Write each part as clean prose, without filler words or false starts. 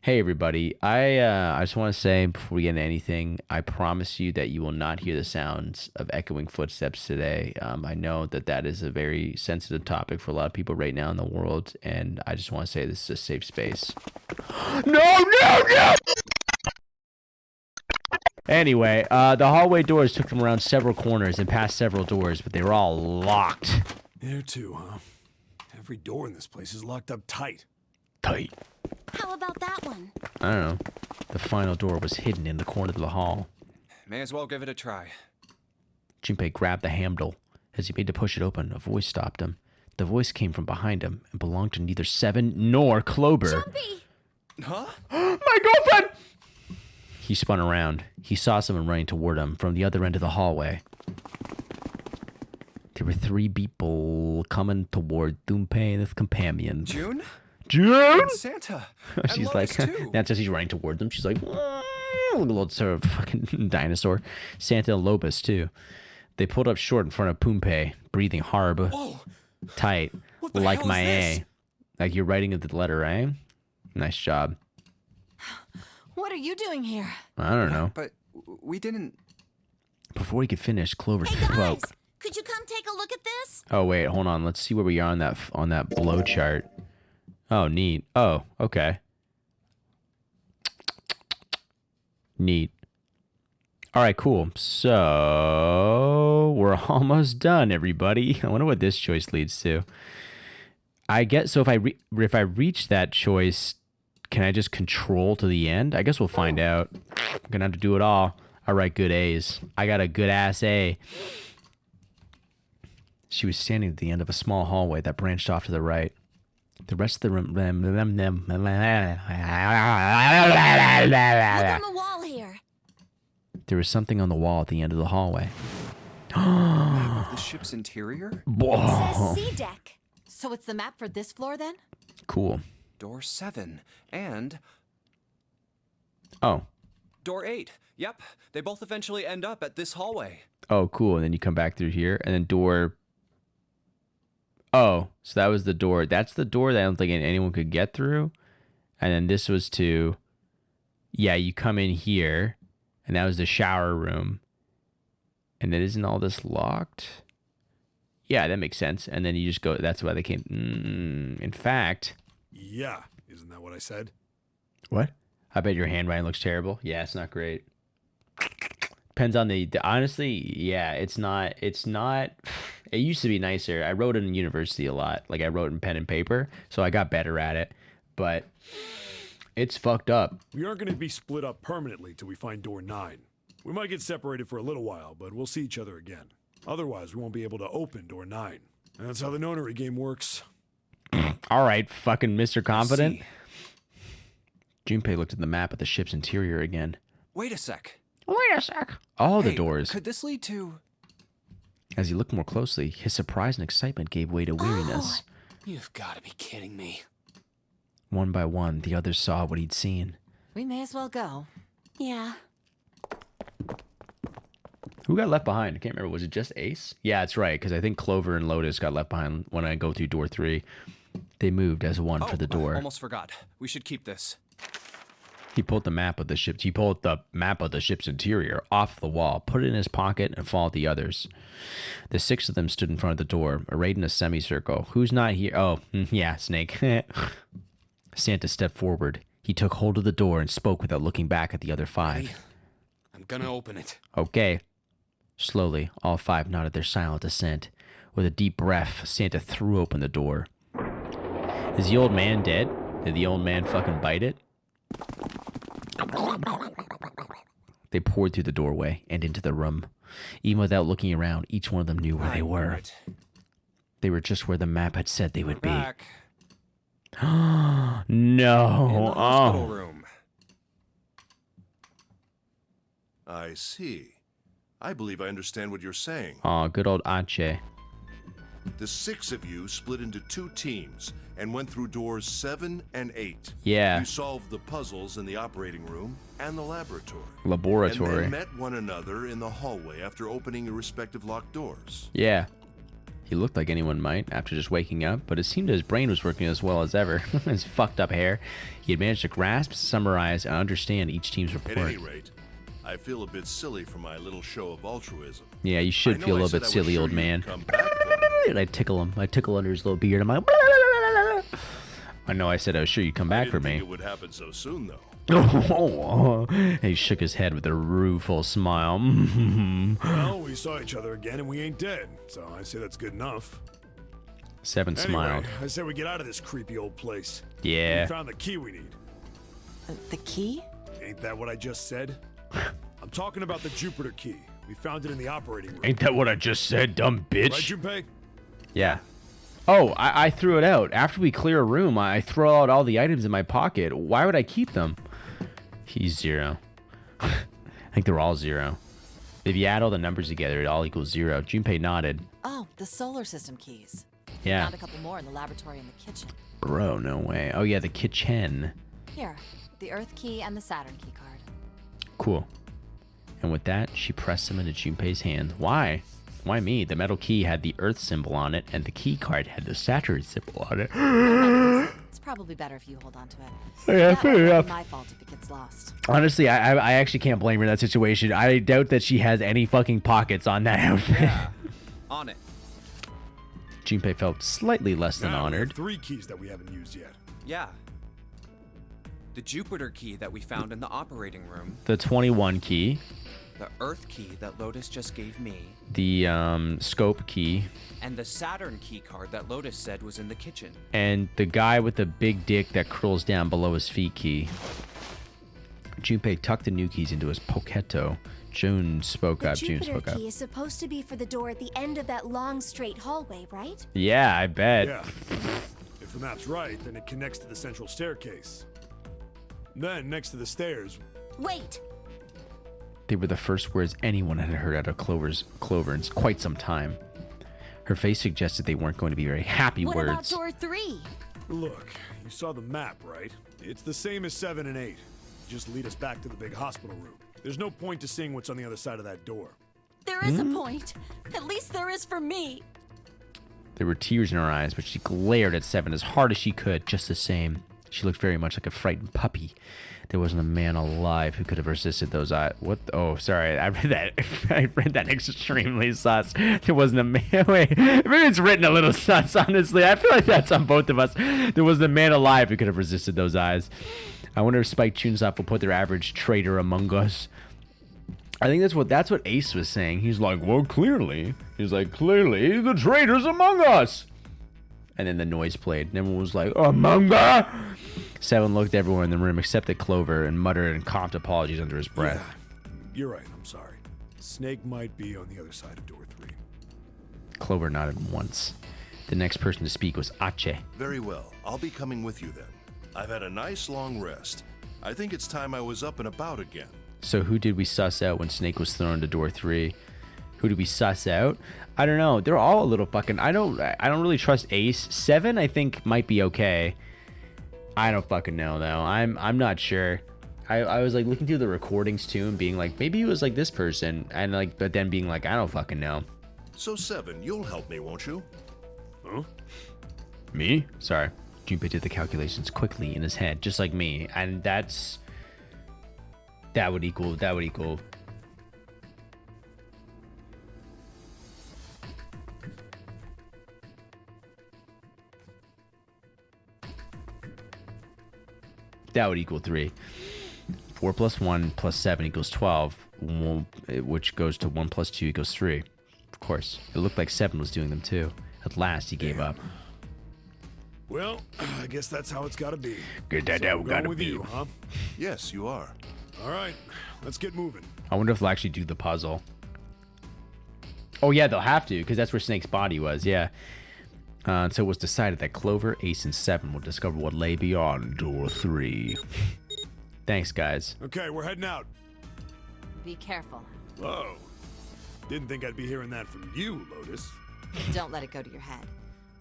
Hey everybody, I just want to say before we get into anything, I promise you that you will not hear the sounds of echoing footsteps today. I know that that is a very sensitive topic for a lot of people right now in the world, and I just want to say this is a safe space. No! Anyway, the hallway doors took them around several corners and past several doors, but they were all locked. There too, huh? Every door in this place is locked up tight. Tight. How about that one? I don't know. The final door was hidden in the corner of the hall. May as well give it a try. Junpei grabbed the handle. As he made to push it open, a voice stopped him. The voice came from behind him and belonged to neither Seven nor Clover. Jumpy! Huh? My girlfriend! He spun around. He saw someone running toward him from the other end of the hallway. There were three people coming toward Junpei and his companions. June? June? And Santa. And She's Lotus, like, too. that's as he's running toward them. She's like, a little sort of fucking dinosaur. Santa and Lobus, too. They pulled up short in front of Poompe, breathing hard, Whoa! tight, What the like hell my is this? A. Like you're writing the letter A. Nice job. What are you doing here? I don't know. But we didn't... Before he could finish, Clover Hey guys, spoke. could you come take a look at this? Oh wait, hold on. Let's see where we are on that blow chart. Oh, neat. Oh, okay. Neat. All right, cool. So we're almost done, everybody. I wonder what this choice leads to. I guess so. If I reach that choice, can I just control to the end? I guess we'll find out. I'm gonna have to do it all. All right, good A's. I got a good ass A. She was standing at the end of a small hallway that branched off to the right. The rest of the room. Look on the wall here. There was something on the wall at the end of the hallway. Map of the ship's interior? Whoa. Says C deck. So it's the map for this floor then? Cool. Door 7. And Oh. door 8. Yep. They both eventually end up at this hallway. Oh, cool. And then you come back through here, and then door. Oh, so that was the door. That's the door that I don't think anyone could get through. And then this was to. Yeah, you come in here, and that was the shower room. And then isn't all this locked? Yeah, that makes sense. And then you just go. That's why they came. In fact. Yeah, isn't that what I said? What? I bet your handwriting looks terrible. Yeah, it's not great. Depends on the honestly, yeah, it's not it used to be nicer. I wrote in university a lot. Like I wrote in pen and paper, so I got better at it. But it's fucked up. We aren't going to be split up permanently till we find door 9. We might get separated for a little while, but we'll see each other again. Otherwise, we won't be able to open door 9. That's how the nonary game works. All right, fucking Mr. Confident. See. Junpei looked at the map of the ship's interior again. Wait a sec. Wait a sec. All the Hey, doors. Could this lead to... As he looked more closely, his surprise and excitement gave way to weariness. You've got to be kidding me. One by one, the others saw what he'd seen. We may as well go. Yeah. Who got left behind? I can't remember. Was it just Ace? Yeah, that's right, because I think Clover and Lotus got left behind when I go through door 3. They moved as one for the door. Almost forgot. We should keep this. He pulled the map of the ship. He pulled the map of the ship's interior off the wall, put it in his pocket, and followed the others. The 6 of them stood in front of the door, arrayed in a semicircle. Who's not here? Oh, yeah, Snake. Santa stepped forward. He took hold of the door and spoke without looking back at the other 5. I'm gonna open it. Okay. Slowly, all 5 nodded their silent assent. With a deep breath, Santa threw open the door. Is the old man dead? Did the old man fucking bite it? They poured through the doorway and into the room. Even without looking around, each one of them knew where they were. Right. They were just where the map had said they would be. Back No. in the hospital Oh. room. I see. I believe I understand what you're saying. Oh, good old Ache. The 6 of you split into 2 teams and went through doors 7 and 8. Yeah. You solved the puzzles in the operating room and the laboratory. Laboratory. And then met one another in the hallway after opening your respective locked doors. Yeah. He looked like anyone might after just waking up, but it seemed his brain was working as well as ever. His fucked up hair. He had managed to grasp, summarize, and understand each team's At report. any rate, I feel a bit silly for my little show of altruism. Yeah, you should I know feel a I little said bit I would silly, show old you man. come back for me. And I tickle him. I tickle under his little beard. I'm like, I know I said I was sure you'd come back I for didn't think me. it would happen so soon, though. He shook his head with a rueful smile. Well, we saw each other again and we ain't dead, so I say that's good enough. Seven smiled. Anyway, I say we get out of this creepy old place. Yeah. We found the key we need. The key? Ain't that what I just said? I'm talking about the Jupiter key. We found it in the operating room. Ain't that what I just said, dumb Right, bitch? Junpei? Yeah. Oh, I threw it out. After we clear a room, I throw out all the items in my pocket. Why would I keep them? He's 0. I think they're all 0. If you add all the numbers together, it all equals 0. Junpei nodded. Oh, the solar system keys. Yeah. Found a couple more in the laboratory in the kitchen. Bro, no way. Oh, yeah, the kitchen. Here, the Earth key and the Saturn key card. Cool. And with that, she pressed them into Junpei's hand. Why? Why me? The metal key had the Earth symbol on it, and the key card had the Saturn symbol on it. It's probably better if you hold on to it. Yeah, That fair won't be enough. my fault if it gets lost. Honestly, I actually can't blame her in that situation. I doubt that she has any fucking pockets on that outfit. Yeah. On it. Junpei felt slightly less than Now we have honored. 3 keys that we haven't used yet. Yeah. The Jupiter key that we found in the operating room. The 21 key, The Earth key that Lotus just gave me. the scope key, And the Saturn key card that Lotus said was in the kitchen. and the guy with the big dick that curls down below his feet key. Junpei tucked the new keys into his pocketto. June spoke The up. June Jupiter spoke up. key is supposed to be for the door at the end of that long, straight hallway, right? Yeah, I bet. Yeah. If the map's right, then it connects to the central staircase. Then, next to the stairs, Wait! They were the first words anyone had heard out of Clover in quite some time. Her face suggested they weren't going to be very happy What about words. door 3? look, you saw the map, right? It's the same as 7 and 8. Just lead us back to the big hospital room. There's no point to seeing what's on the other side of that door. There is a point. At least there is for me. There were tears in her eyes, but she glared at Seven as hard as she could, just the same. She looked very much like a frightened puppy. There wasn't a man alive who could have resisted those eyes. What? Oh, sorry. I read that. I read that extremely sus. There wasn't a man. Wait, maybe it's written a little sus. Honestly, I feel like that's on both of us. There wasn't a man alive who could have resisted those eyes. I wonder if Spike Chunsoft will put their average traitor among us. I think that's what Ace was saying. He's like, well, clearly. He's like, clearly the traitors among us. And then the noise played, and everyone was like, Among Us! Seven looked everywhere in the room except at Clover and muttered and coughed apologies under his breath. You're right, I'm sorry. Snake might be on the other side of door 3. Clover nodded once. The next person to speak was Ache. Very well. I'll be coming with you then. I've had a nice long rest. I think it's time I was up and about again. So who did we suss out when Snake was thrown to door 3? Who did we suss out? I don't know. They're all a little fucking... I don't really trust Ace. 7, I think, might be okay. I don't fucking know, though. I'm not sure. I was, like, looking through the recordings, too, and being like, maybe it was, like, this person. And, like, but then being like, I don't fucking know. So, 7, you'll help me, won't you? Huh? Me? Sorry. Junpei did the calculations quickly in his head, just like me. And that would equal... That would equal 3. 4 plus 1 plus 7 equals 12, which goes to 1 plus 2 equals 3. Of course. It looked like 7 was doing them too. At last, he gave up. Well, I guess that's how it's gotta be. Good, that I'm going gotta with be. you, huh? Yes, you are. All right, let's get moving. I wonder if they'll actually do the puzzle. Oh, yeah, they'll have to, because that's where Snake's body was, yeah. So it was decided that Clover, Ace, and 7 will discover what lay beyond door 3. Thanks, guys. Okay, we're heading out. Be careful. Whoa. Didn't think I'd be hearing that from you, Lotus. Don't let it go to your head.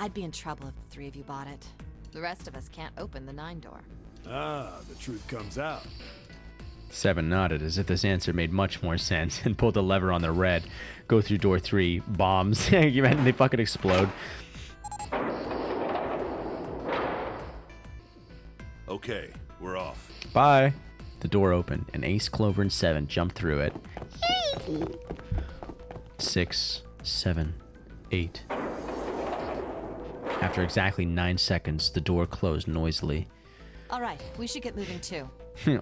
I'd be in trouble if the 3 of you bought it. The rest of us can't open the 9 door. Ah, the truth comes out. Seven nodded as if this answer made much more sense and pulled the lever on the red. Go through door 3. Bombs. You imagine they fucking explode. Okay, we're off. Bye. The door opened, and Ace, Clover, and Seven jumped through it. 6, 7, 8. After exactly 9 seconds, the door closed noisily. All right, we should get moving too.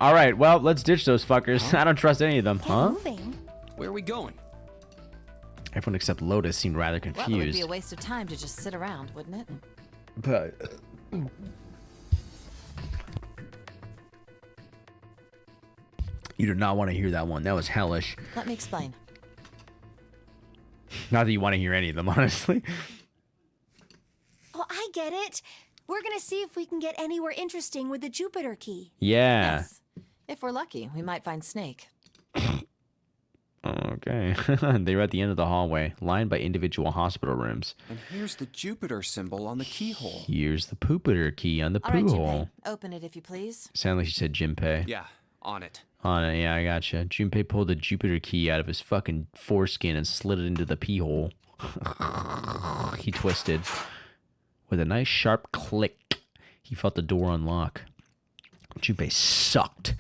All right, well, let's ditch those fuckers. I don't trust any of them. Get Huh? moving. Where are we going? Everyone except Lotus seemed rather Well, it would confused. be a waste of time to just sit around, wouldn't it? But you do not want to hear that one. That was hellish. Let me explain. Not that you want to hear any of them, honestly. Oh, I get it. We're gonna see if we can get anywhere interesting with the Jupiter key. Yeah. Yes. If we're lucky, we might find Snake. Okay. They were at the end of the hallway, lined by individual hospital rooms. And here's the Jupiter symbol on the keyhole. Here's the Poopeter key on the All right, poo Junpei, hole. open it if you please. Sounded like she said Jinpei. Yeah, on it. On it, yeah, I gotcha. Junpei pulled the Jupiter key out of his fucking foreskin and slid it into the pee hole. He twisted. With a nice sharp click, he felt the door unlock. Junpei sucked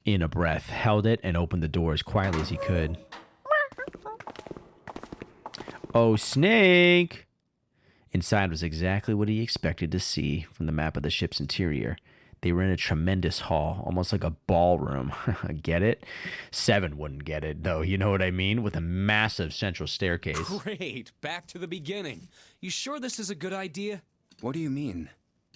in a breath, held it, and opened the door as quietly as he could. Oh, Snake! Inside was exactly what he expected to see from the map of the ship's interior. They were in a tremendous hall, almost like a ballroom. Get it? Seven wouldn't get it, though, you know what I mean? With a massive central staircase. Great, back to the beginning. You sure this is a good idea? What do you mean?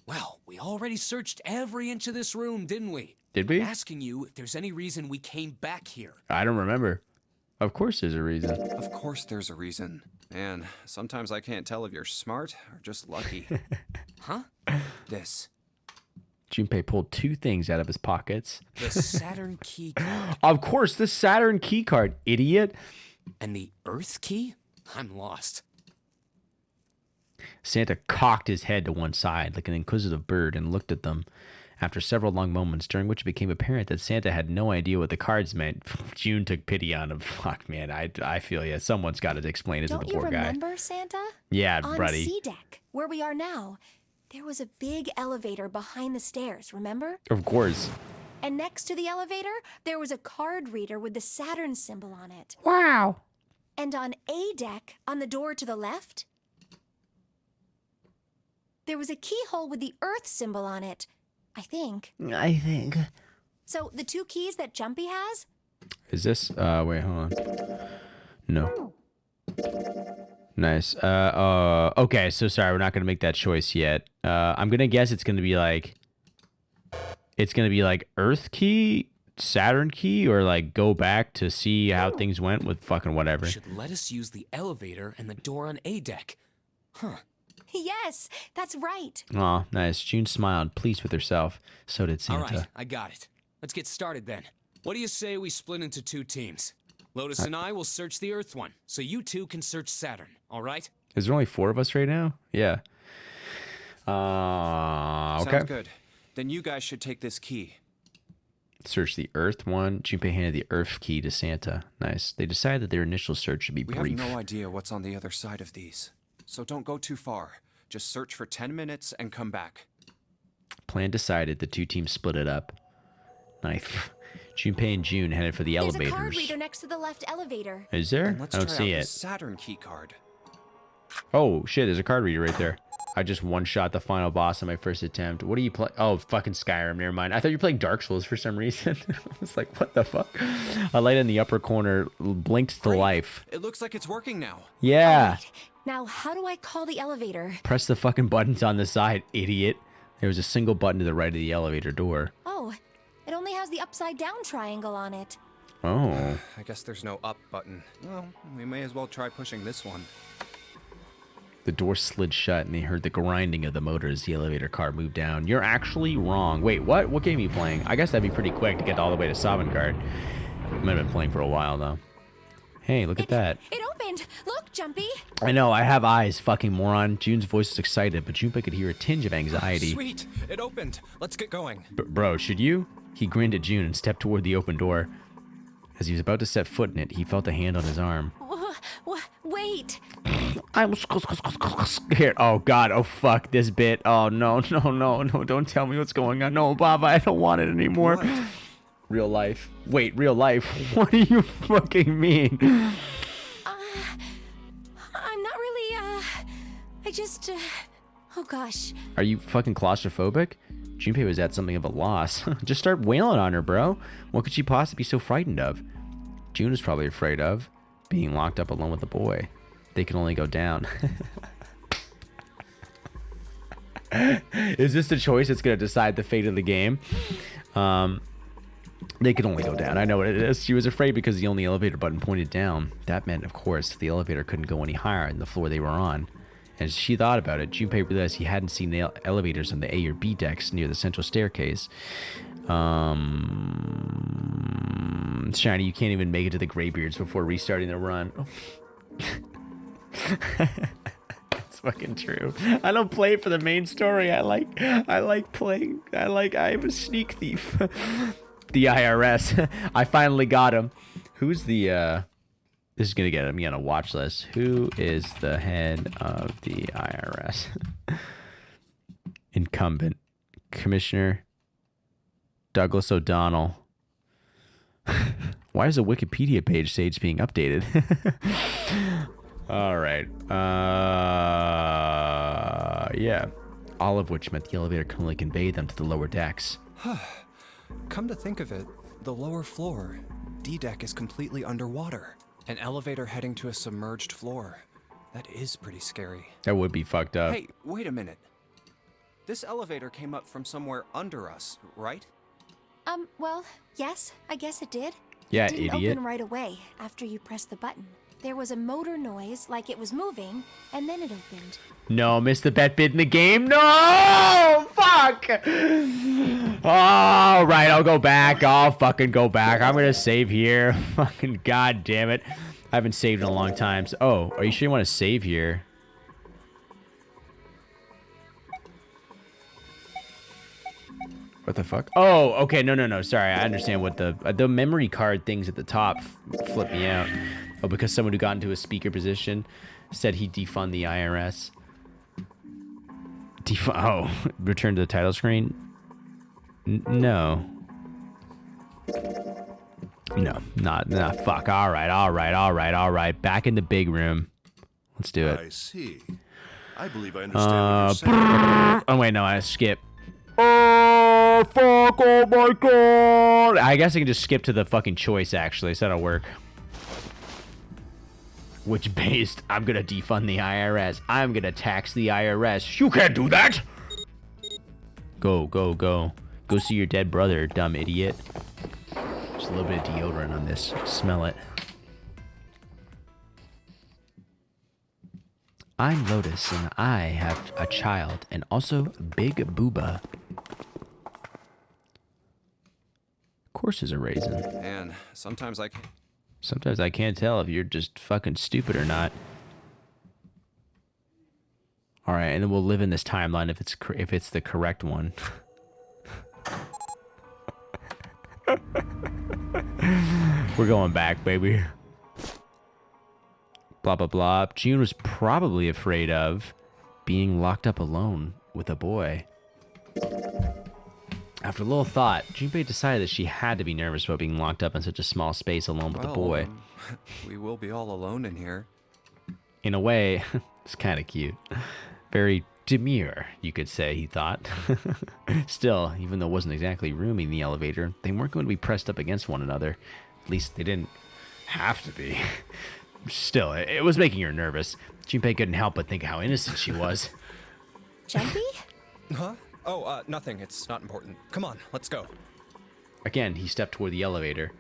Well, we already searched every inch of this room, didn't we? Did we? Asking you if there's any reason we came back here. I don't remember. Of course there's a reason. Of course there's a reason. Man, sometimes I can't tell if you're smart or just lucky. Huh? This. Junpei pulled 2 things out of his pockets. The Saturn key card Of course, the Saturn key card, idiot. and the Earth key? I'm lost. Santa cocked his head to one side like an inquisitive bird and looked at them. After several long moments, during which it became apparent that Santa had no idea what the cards meant, June took pity on him. Fuck, man, I feel ya. Someone's got to explain it to Don't the you poor guy. remember, Santa? Yeah, On buddy. C deck, where we are now, there was a big elevator behind the stairs, remember? Of course. And next to the elevator, there was a card reader with the Saturn symbol on it. Wow. And on A deck, on the door to the left, there was a keyhole with the Earth symbol on it, I think. So the 2 keys that Jumpy has? Is this? Wait, hold on. No. Nice. Okay, so sorry, we're not going to make that choice yet. I'm going to guess it's going to be like Earth key, Saturn key, or like go back to see how things went with fucking whatever. Should let us use the elevator and the door on A deck. Huh. Yes, that's right. Aw, nice. June smiled, pleased with herself. So did All Santa. right, I got it. Let's get started then. What do you say we split into 2 teams? Lotus and I will search the Earth one, so you 2 can search Saturn, all right? Is there only 4 of us right now? Yeah. Okay. Sounds good. Then you guys should take this key. Search the Earth one. Junpei handed the Earth key to Santa. Nice. They decided that their initial search should be We brief. have no idea what's on the other side of these. So don't go too far. Just search for 10 minutes and come back. Plan decided, the 2 teams split it up. Nice. Junpei and June headed for the There's elevators. a card reader next to the left elevator. Is there? And let's I don't try see out it. the Saturn key card. Oh, shit, there's a card reader right there. I just one-shot the final boss on my first attempt. What do you play? Oh, fucking Skyrim, never mind. I thought you were playing Dark Souls for some reason. I was like, what the fuck? A light in the upper corner blinked to Great. life. It looks like it's working now. Yeah. Now, how do I call the elevator? Press the fucking buttons on the side, idiot. There was a single button to the right of the elevator door. Oh, it only has the upside down triangle on it. Oh. I guess there's no up button. Well, we may as well try pushing this one. The door slid shut and they heard the grinding of the motor as the elevator car moved down. You're actually wrong. Wait, what? What game are you playing? I guess that'd be pretty quick to get all the way to Sovngarde. Might have been playing for a while, though. Hey, look at that. It opened. Look, Jumpy. I know, I have eyes, fucking moron. June's voice was excited, but Junpei could hear a tinge of anxiety. Sweet! It opened. Let's get going. Bro, should you? He grinned at June and stepped toward the open door. As he was about to set foot in it, he felt a hand on his arm. Wait. I'm scared. Oh, God. Oh, fuck this bit. Oh, no. Don't tell me what's going on. No, Baba, I don't want it anymore. What? Real life. Wait, real life? What do you fucking mean? I'm not really, I just, oh gosh. Are you fucking claustrophobic? Junpei was at something of a loss. Just start wailing on her, bro. What could she possibly be so frightened of? June was probably afraid of being locked up alone with a boy. They can only go down. Is this the choice that's going to decide the fate of the game? They could only go down. I know what it is. She was afraid because the only elevator button pointed down. That meant, of course, the elevator couldn't go any higher than the floor they were on. As she thought about it, Junpei realized he hadn't seen the elevators on the A or B decks near the central staircase. Shiny, you can't even make it to the Greybeards before restarting the run. It's fucking true. I don't play for the main story. I like playing. I'm a sneak thief. The IRS. I finally got him. Who's the This is gonna get me on a watch list. Who is the head of the IRS? Incumbent Commissioner Douglas O'Donnell. Why does a Wikipedia page say it's being updated? All right. Yeah. All of which meant the elevator could only convey them to the lower decks. Come to think of it, the lower floor, D deck, is completely underwater. An elevator heading to a submerged floor. That is pretty scary. That would be fucked up. Hey, wait a minute. This elevator came up from somewhere under us, right? Well, yes, I guess it did. Yeah, It didn't idiot. open right away after you pressed the button. There was a motor noise like it was moving, and then it opened. No, missed the bet bid in the game. No! Fuck! All right, I'll go back. I'll fucking go back. I'm gonna save here. Fucking god damn it. I haven't saved in a long time. So, oh, are you sure you want to save here? What the fuck? Oh, okay. No. Sorry, I understand what the memory card things at the top flip me out. Oh, because someone who got into a speaker position said he defund the IRS. Oh, return to the title screen? No. No, not fuck. All right. Back in the big room. Let's do it. I see. I believe I understand what you're saying. Oh, wait, no, I skip. Oh, fuck, oh my god. I guess I can just skip to the fucking choice, actually, so that'll work. Which based, I'm gonna defund the IRS. I'm gonna tax the IRS. You can't do that! Go. Go see your dead brother, dumb idiot. Just a little bit of deodorant on this. Smell it. I'm Lotus, and I have a child, and also Big Booba. Of course there's a raisin. Man, sometimes I can't. Sometimes I can't tell if you're just fucking stupid or not. All right, and then we'll live in this timeline if it's the correct one. We're going back, baby. Blah, blah, blah. June was probably afraid of being locked up alone with a boy. After a little thought, Junpei decided that she had to be nervous about being locked up in such a small space alone with a boy. We will be all alone in here. In a way, it's kind of cute. Very demure, you could say, he thought. Still, even though it wasn't exactly roomy in the elevator, they weren't going to be pressed up against one another. At least they didn't have to be. Still, it was making her nervous. Junpei couldn't help but think how innocent she was. Jumpy? Huh? Oh, nothing. It's not important. Come on, let's go. Again, he stepped toward the elevator.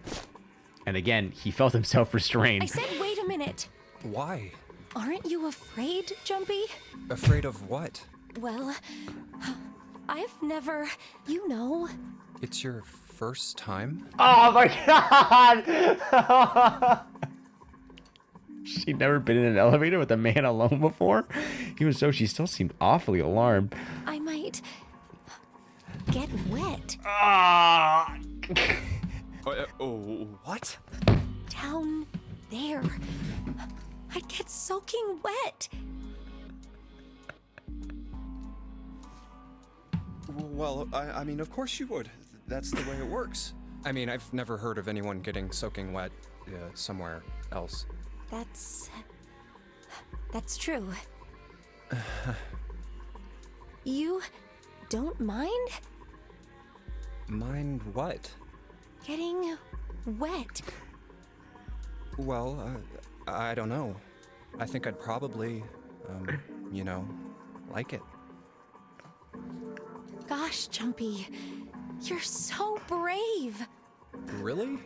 And again, he felt himself restrained. I said wait a minute. Why? Aren't you afraid, Jumpy? Afraid of what? Well, I've never, you know. It's your first time? Oh my god! She'd never been in an elevator with a man alone before? Even so, she still seemed awfully alarmed. I might get wet. Ah! What? Down there. I'd get soaking wet. Well, I mean, of course you would. That's the way it works. I mean, I've never heard of anyone getting soaking wet somewhere else. That's true. You don't mind Mind what? getting wet? Well, I don't know. I think I'd probably, you know, like it. Gosh, Jumpy, you're so brave. Really?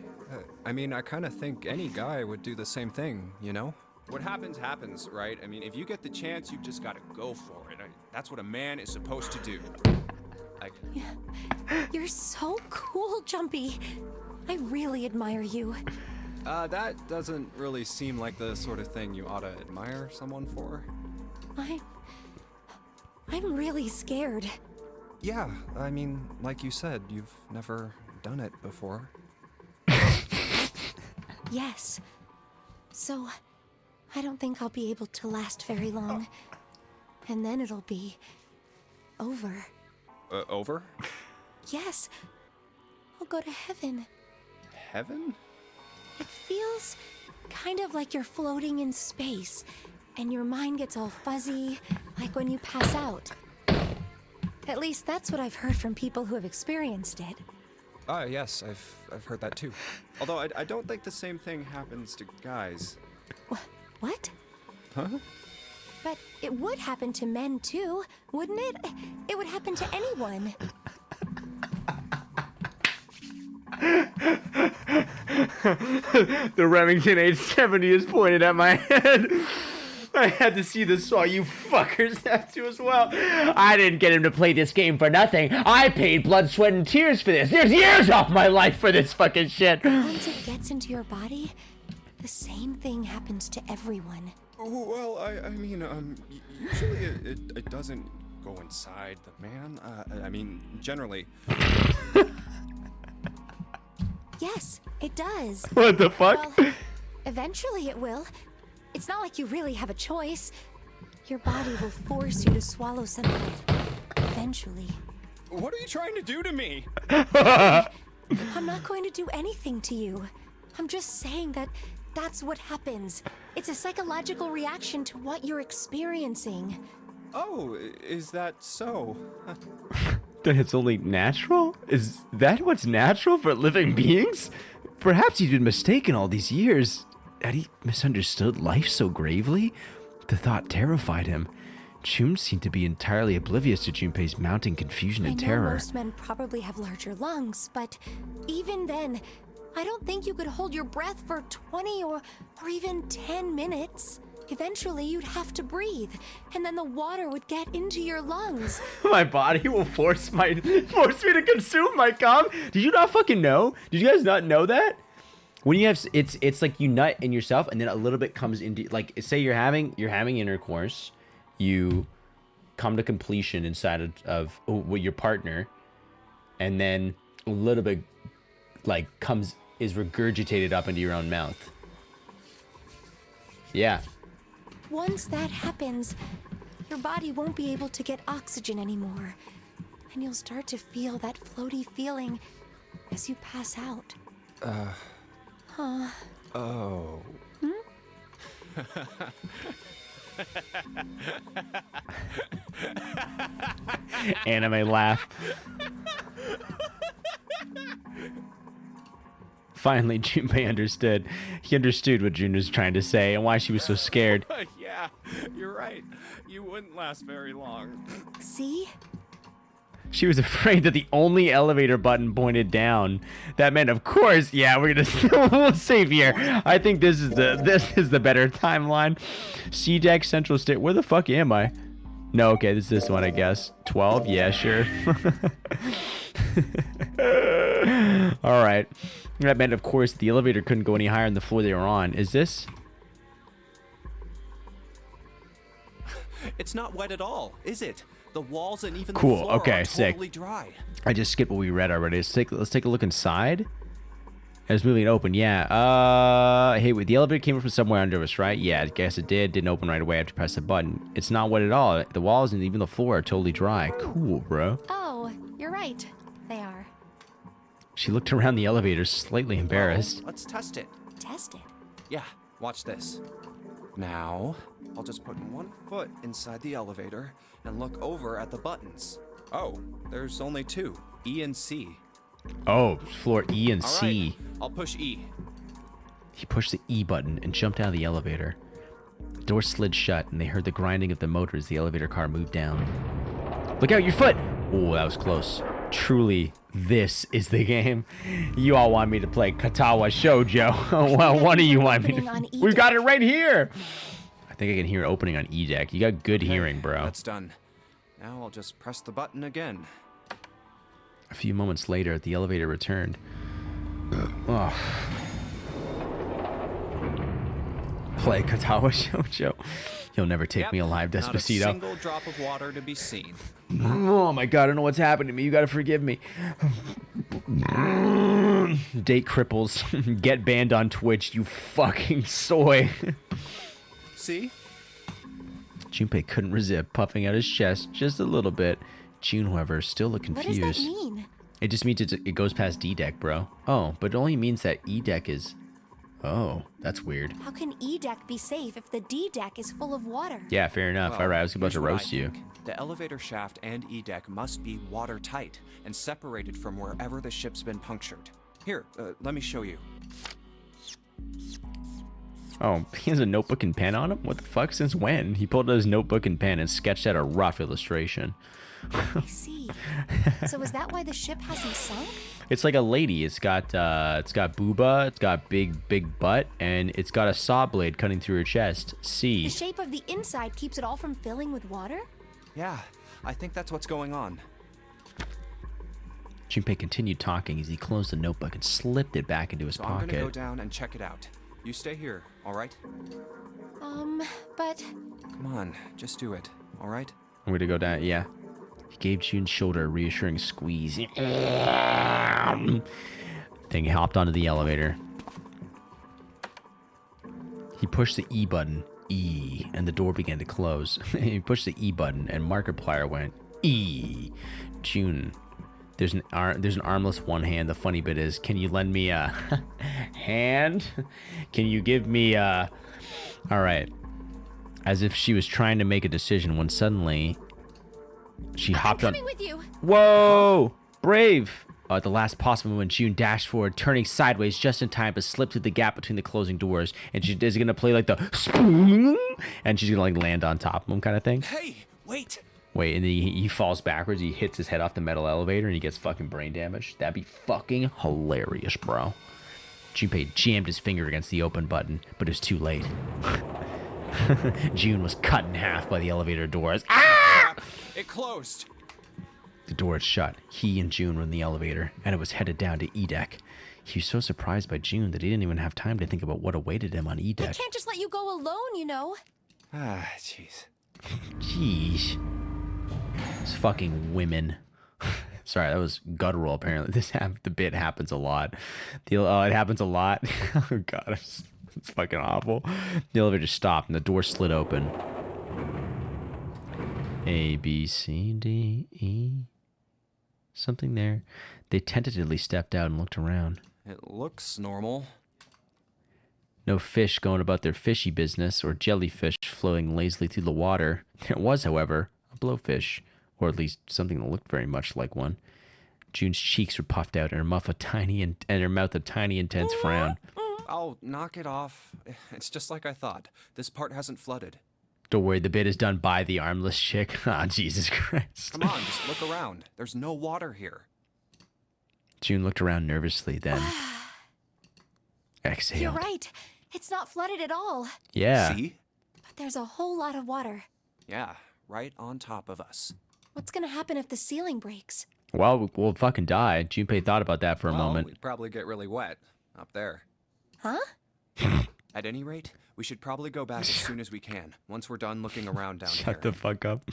I mean, I kind of think any guy would do the same thing, you know? What happens, happens, right? I mean, if you get the chance, you just gotta go for it. That's what a man is supposed to do. You're so cool, Jumpy. I really admire you. That doesn't really seem like the sort of thing you ought to admire someone for. I'm really scared. Yeah, I mean, like you said, you've never done it before. Yes. So, I don't think I'll be able to last very long. And then it'll be over. Over? Yes. I'll go to heaven. Heaven? It feels kind of like you're floating in space, and your mind gets all fuzzy, like when you pass out. At least that's what I've heard from people who have experienced it. Yes, I've heard that too. Although I don't think the same thing happens to guys. What? Huh? But it would happen to men too, wouldn't it? It would happen to anyone. The Remington 870 is pointed at my head. I had to see this, so you fuckers have to as well. I didn't get him to play this game for nothing. I paid blood, sweat, and tears for this. There's years off my life for this fucking shit. Once it gets into your body, the same thing happens to everyone. Well, I mean, usually it doesn't go inside the man. I mean, generally. Yes, it does. What the fuck? Well, eventually it will. It's not like you really have a choice. Your body will force you to swallow some of it. Eventually. What are you trying to do to me? I'm not going to do anything to you. I'm just saying that that's what happens. It's a psychological reaction to what you're experiencing. Oh, is that so? Then it's only natural? Is that what's natural for living beings? Perhaps he'd been mistaken all these years. Had he misunderstood life so gravely? The thought terrified him. Chum seemed to be entirely oblivious to Junpei's mounting confusion and I know terror. most men probably have larger lungs, but even then, I don't think you could hold your breath for 20 or even 10 minutes. Eventually, you'd have to breathe, and then the water would get into your lungs. My body will force me to consume my cum. Did you not fucking know? Did you guys not know that? When you have, it's like you nut in yourself, and then a little bit comes into, like, say you're having intercourse, you come to completion inside of with your partner, and then a little bit like is regurgitated up into your own mouth. Yeah. Once that happens, your body won't be able to get oxygen anymore, and you'll start to feel that floaty feeling as you pass out. Oh. Anime laugh. Finally, Junpei understood. He understood what June was trying to say and why she was so scared. Yeah, you're right. You wouldn't last very long. See? She was afraid that the only elevator button pointed down. That meant, of course, yeah, we're gonna we'll save here. I think this is the better timeline. C deck, Central State. Where the fuck am I? No, okay, this one, I guess. 12? Yeah, sure. All right. That meant, of course, the elevator couldn't go any higher than the floor they were on. Is this? It's not wet at all, is it? The walls and even Cool, the floor okay, are sick. totally dry. I just skipped what we read already. Let's take a look inside. It's moving open, yeah. Hey, wait, the elevator came from somewhere under us, right? Yeah, I guess it did. Didn't open right away after press the button. It's not wet at all. The walls and even the floor are totally dry. Cool, bro. Oh, you're right. They are. She looked around the elevator, slightly embarrassed. Well, let's test it. Tested. Yeah, watch this. Now, I'll just put one foot inside the elevator and look over at the buttons. Oh, there's only two, E and C. Oh, floor E and All C. right, I'll push E. He pushed the E button and jumped out of the elevator. The door slid shut, and they heard the grinding of the motor as the elevator car moved down. Look out, your foot! Oh, that was close. Truly, this is the game. You all want me to play Katawa Shoujo. Well, one of you want me Opening on to... E We've got deck. it right here! I think I can hear it opening on E deck. You got good hearing, bro. That's done. Now I'll just press the button again. A few moments later, the elevator returned. Oh. Play Katawa Shoujo. You'll never take me alive, Not a Despacito. single drop of water to be seen. Oh my god, I don't know what's happened to me. You gotta forgive me. Date cripples. Get banned on Twitch, you fucking soy. See? Junpei couldn't resist puffing out his chest just a little bit. June, however, still looked What confused. does that mean? It just means it goes past D deck, bro. Oh, but it only means that E deck is... Oh, that's weird. How can E deck be safe if the D deck is full of water? Yeah, fair enough. Well, All right, I was about here's to what I roast you. think. The elevator shaft and E deck must be watertight and separated from wherever the ship's been punctured. Here, let me show you. Oh, he has a notebook and pen on him? What the fuck? Since when? He pulled out his notebook and pen and sketched out a rough illustration. I see. So is that why the ship hasn't sunk? It's like a lady. It's got booba, it's got big butt, and it's got a saw blade cutting through her chest. C. The shape of the inside keeps it all from filling with water? Yeah, I think that's what's going on. Junpei continued talking as he closed the notebook and slipped it back into his So I'm gonna go pocket. down and check it out. You stay here, all right? But Come on, just do it, all right? I'm gonna go down, yeah. He gave June's shoulder a reassuring squeeze. Then he hopped onto the elevator. He pushed the E button, E, and the door began to close. He pushed the E button, and Markiplier went E. June, there's an armless one hand. The funny bit is, can you lend me a hand? Can you give me a... All right. As if she was trying to make a decision when suddenly she hopped on... coming with you. Whoa! Brave! At the last possible moment, June dashed forward, turning sideways just in time to slip through the gap between the closing doors. And she is going to play like the... spoon, and she's going to like land on top of him kind of thing. Hey, wait! Wait, and then he falls backwards. He hits his head off the metal elevator and he gets fucking brain damage. That'd be fucking hilarious, bro. Junpei jammed his finger against the open button, but it was too late. June was cut in half by the elevator doors. Ah! It closed! The door had shut. He and June were in the elevator, and it was headed down to E deck. He was so surprised by June that he didn't even have time to think about what awaited him on E I deck. can't just let you go alone, you know. Ah, jeez. Jeez. These fucking women. Sorry, that was guttural, apparently. The bit happens a lot. It happens a lot. Oh, God. It's fucking awful. The elevator stopped, and the door slid open. A, B, C, D, E. Something there. They tentatively stepped out and looked around. It looks normal. No fish going about their fishy business, or jellyfish floating lazily through the water. There was, however, a blowfish, or at least something that looked very much like one. June's cheeks were puffed out, and her mouth a tiny, intense frown. Oh, knock it off. It's just like I thought. This part hasn't flooded. Don't worry, the bit is done by the armless chick. Ah, Jesus Christ. Come on, just look around. There's no water here. June looked around nervously, then exhaled. You're right. It's not flooded at all. Yeah. See? But there's a whole lot of water. Yeah, right on top of us. What's gonna happen if the ceiling breaks? Well, we'll fucking die. Junpei thought about that for a Well, moment. we'd probably get really wet up there. Huh? At any rate, we should probably go back as soon as we can, once we're done looking around down here. Shut the fuck up.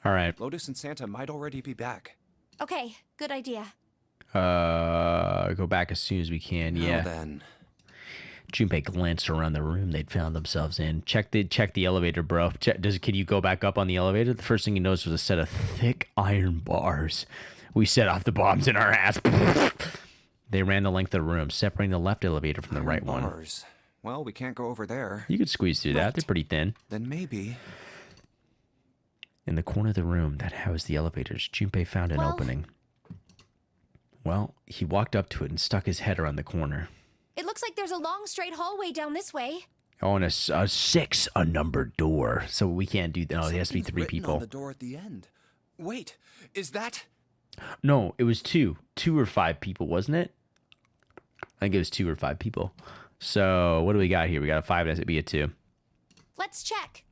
All right. Lotus and Santa might already be back. Okay, good idea. Go back as soon as we can. Well, Yeah. then. Junpei glanced around the room they'd found themselves in. Check the elevator, bro. Can you go back up on the elevator? The first thing you noticed was a set of thick iron bars. We set off the bombs in our ass. They ran the length of the room, separating the left elevator from the right one. Bars. Well, we can't go over there. You could squeeze through that. They're pretty thin. Then maybe. In the corner of the room that housed the elevators, Junpei found an Well- opening. Well, he walked up to it and stuck his head around the corner. It looks like there's a long straight hallway down this way. Oh, and a numbered door. So we can't do that. Oh, it has to be Something's 3 written people. on the door at the end. Wait, is that? No, it was 2. 2 or 5 people, wasn't it? I think it was 2 or 5 people. So what do we got here? We got a 5 and it be a 2. Let's check.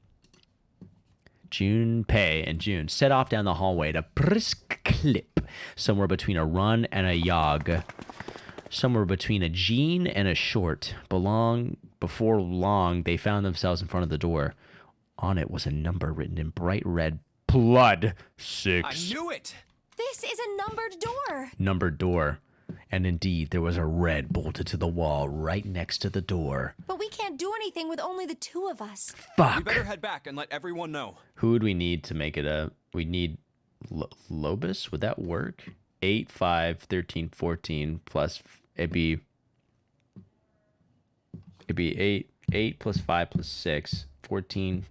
Junpei and June set off down the hallway at a brisk clip, somewhere between a run and a jog. Somewhere between a jean and a short. Before long, they found themselves in front of the door. On it was a number written in bright red blood. 6. I knew it! This is a numbered door. Numbered door. And indeed, there was a red bolted to the wall right next to the door. But we can't do anything with only the 2 of us. We Fuck! better head back and let everyone know. Who would we need to make it a... We need Lobus? Would that work? 8, 5, 13, 14 plus... It'd be 8 plus 5 plus 6. 14...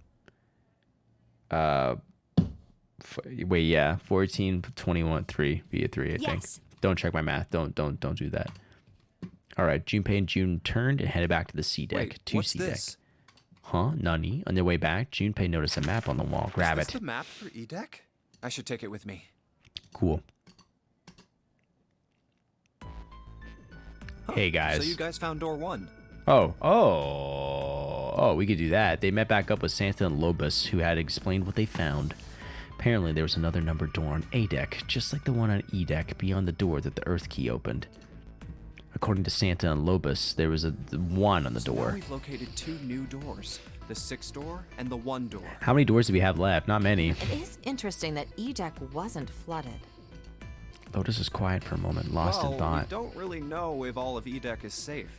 wait, yeah. 14, 21, 3. Be a 3, I think. Yes. Don't check my math. Don't do that. All right, Junpei and June turned and headed back to the C deck. Wait, 2 what's C this? deck. Huh? Nani? On their way back, Junpei noticed a map on the wall. Grab Is this it. the map for E-Deck? I should take it with me. Cool. Hey guys. So you guys found door 1. Oh, we could do that. They met back up with Santa and Lobus, who had explained what they found. Apparently, there was another numbered door on A deck, just like the one on E deck, beyond the door that the Earth key opened. According to Santa and Lobus, there was a 1 on the So now door. we've located 2 new doors. The 6 door and the 1 door. How many doors do we have left? Not many. It is interesting that E-Deck wasn't flooded. Lotus was quiet for a moment, lost in We thought. don't really know if all of E-Deck is safe.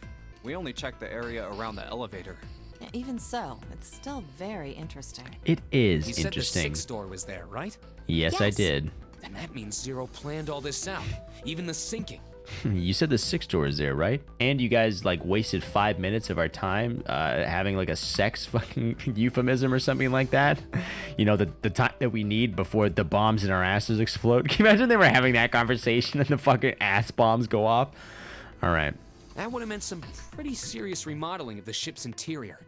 We only checked the area around the elevator. Yeah, even so, it's still very interesting. It is You said the interesting. 6th door was there, right? Yes, I Yes. did. Then that means Zero planned all this out, even the sinking. You said the 6 door is there, right? And you guys like wasted 5 minutes of our time having like a sex fucking euphemism or something like that. You know, the time that we need before the bombs in our asses explode. Can you imagine they were having that conversation and the fucking ass bombs go off? All right. That would have meant some pretty serious remodeling of the ship's interior.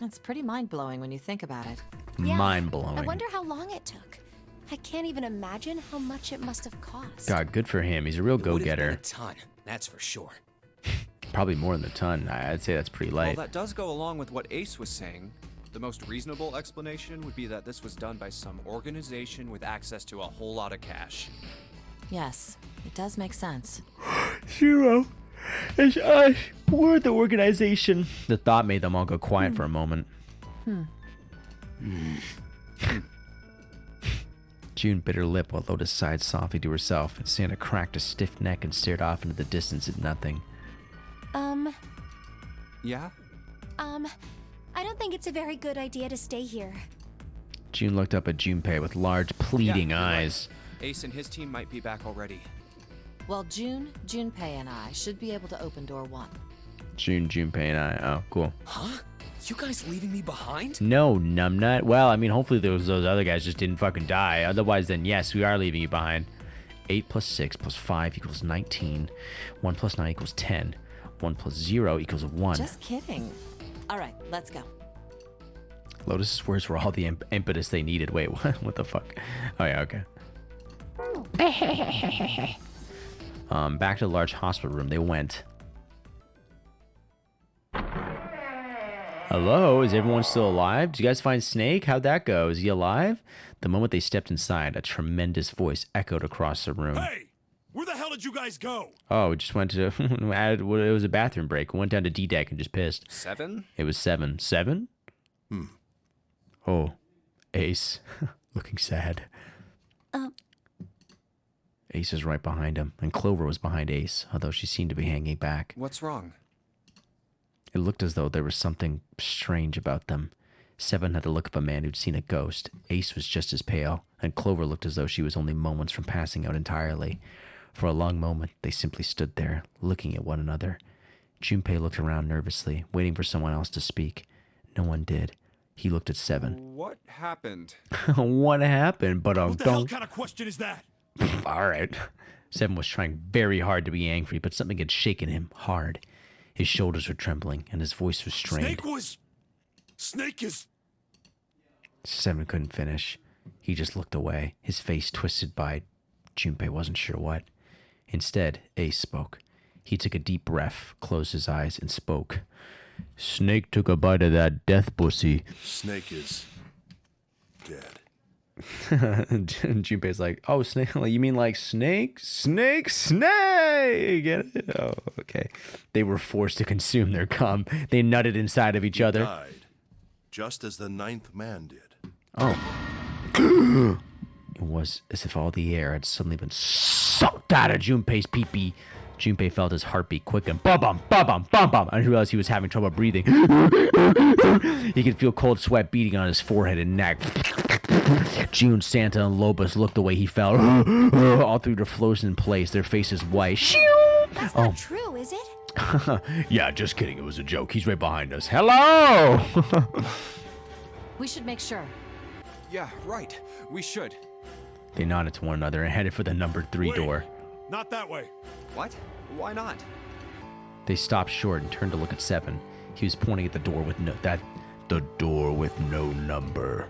It's pretty mind-blowing when you think about it. Yeah, Mind blowing. I wonder how long it took. I can't even imagine how much it must have cost. God, good for him. He's a real It would have been go-getter. a ton, that's for sure. Probably more than a ton. I'd say that's pretty Well, light. that does go along with what Ace was saying. The most reasonable explanation would be that this was done by some organization with access to a whole lot of cash. Yes, it does make sense. Zero. It's us. We're the organization. The thought made them all go quiet for a moment. June bit her lip while Lotus sighed softly to herself, and Santa cracked a stiff neck and stared off into the distance at nothing. Yeah? I don't think it's a very good idea to stay here. June looked up at Junpei with large, pleading you're right. eyes. Ace and his team might be back already. Well, Junpei and I should be able to open door 1. Junpei and I. Oh, cool. Huh? You guys leaving me behind? No, numbnut. Well, I mean, hopefully those other guys just didn't fucking die. Otherwise, then yes, we are leaving you behind. 8 plus 6 plus 5 equals 19. 1 plus 9 equals 10. 1 plus 0 equals 1. Just kidding. All right, let's go. Lotus's words were all the impetus they needed. Wait, what? What the fuck? Oh yeah, okay. Back to the large hospital room they went. Hello, is everyone still alive? Did you guys find Snake? How'd that go? Is he alive? The moment they stepped inside, a tremendous voice echoed across the room. Hey! Where the hell did you guys go? Oh, we just went to, it was a bathroom break. We went down to D-Deck and just pissed. 7? It was 7. 7? Oh, Ace. looking sad. Ace is right behind him, and Clover was behind Ace, although she seemed to be hanging back. What's wrong? It looked as though there was something strange about them. Seven had the look of a man who'd seen a ghost. Ace was just as pale, and Clover looked as though she was only moments from passing out entirely. For a long moment, they simply stood there, looking at one another. Junpei looked around nervously, waiting for someone else to speak. No one did. He looked at Seven. What happened? What happened? But What the hell kind of question is that? All right. Seven was trying very hard to be angry, but something had shaken him hard. His shoulders were trembling, and his voice was strained. Snake is... Seven couldn't finish. He just looked away, his face twisted by Junpei wasn't sure what. Instead, Ace spoke. He took a deep breath, closed his eyes, and spoke. Snake took a bite of that death pussy. Snake is dead. And Junpei's like, oh, Snake, you mean like snake? Snake, snake! Get it? Oh, okay. They were forced to consume their cum. They nutted inside of each other. Died, just as the ninth man did. Oh. It was as if all the air had suddenly been sucked out of Junpei's pee-pee. Junpei felt his heartbeat quicken. Bum-bum, bum-bum, bum-bum. And realized he was having trouble breathing. He could feel cold sweat beating on his forehead and neck. June, Santa, and Lobos looked the way he fell. All three were frozen in place, their faces white. That's not true, is it? Yeah, just kidding. It was a joke. He's right behind us. Hello! We should make sure. Yeah, right. We should. They nodded to one another and headed for the number 3 Wait, door. Not that way. What? Why not? They stopped short and turned to look at Seven. He was pointing at the door with the door with no number.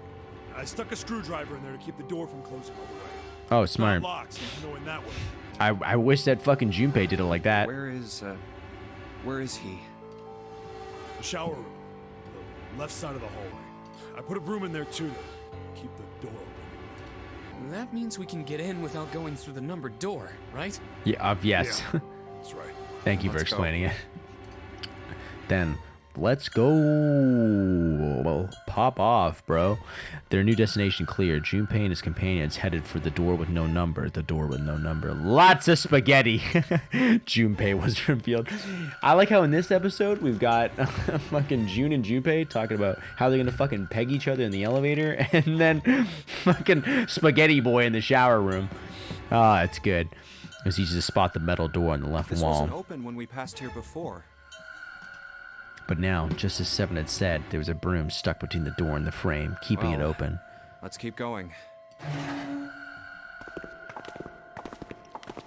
I stuck a screwdriver in there to keep the door from closing all the way. Oh, It's smart. not locked, so you can go in that way. I wish that fucking Junpei did it like that. Where is he? The shower room. The left side of the hallway. I put a broom in there too to keep the door open. That means we can get in without going through the numbered door, right? Yeah, yes. Yeah, that's right. Thank you for Let's go. explaining it. Then, let's go. Well, pop off, bro. Their new destination cleared. Junpei and his companions headed for the door with no number. The door with no number. Lots of spaghetti. Junpei was revealed. I like how in this episode we've got fucking June and Junpei talking about how they're gonna fucking peg each other in the elevator, and then fucking Spaghetti Boy in the shower room. Ah, it's good. It was easy to spot the metal door on the left This wall. wasn't open when we passed here before. But now, just as Seven had said, there was a broom stuck between the door and the frame, keeping it Well, open. Let's keep going.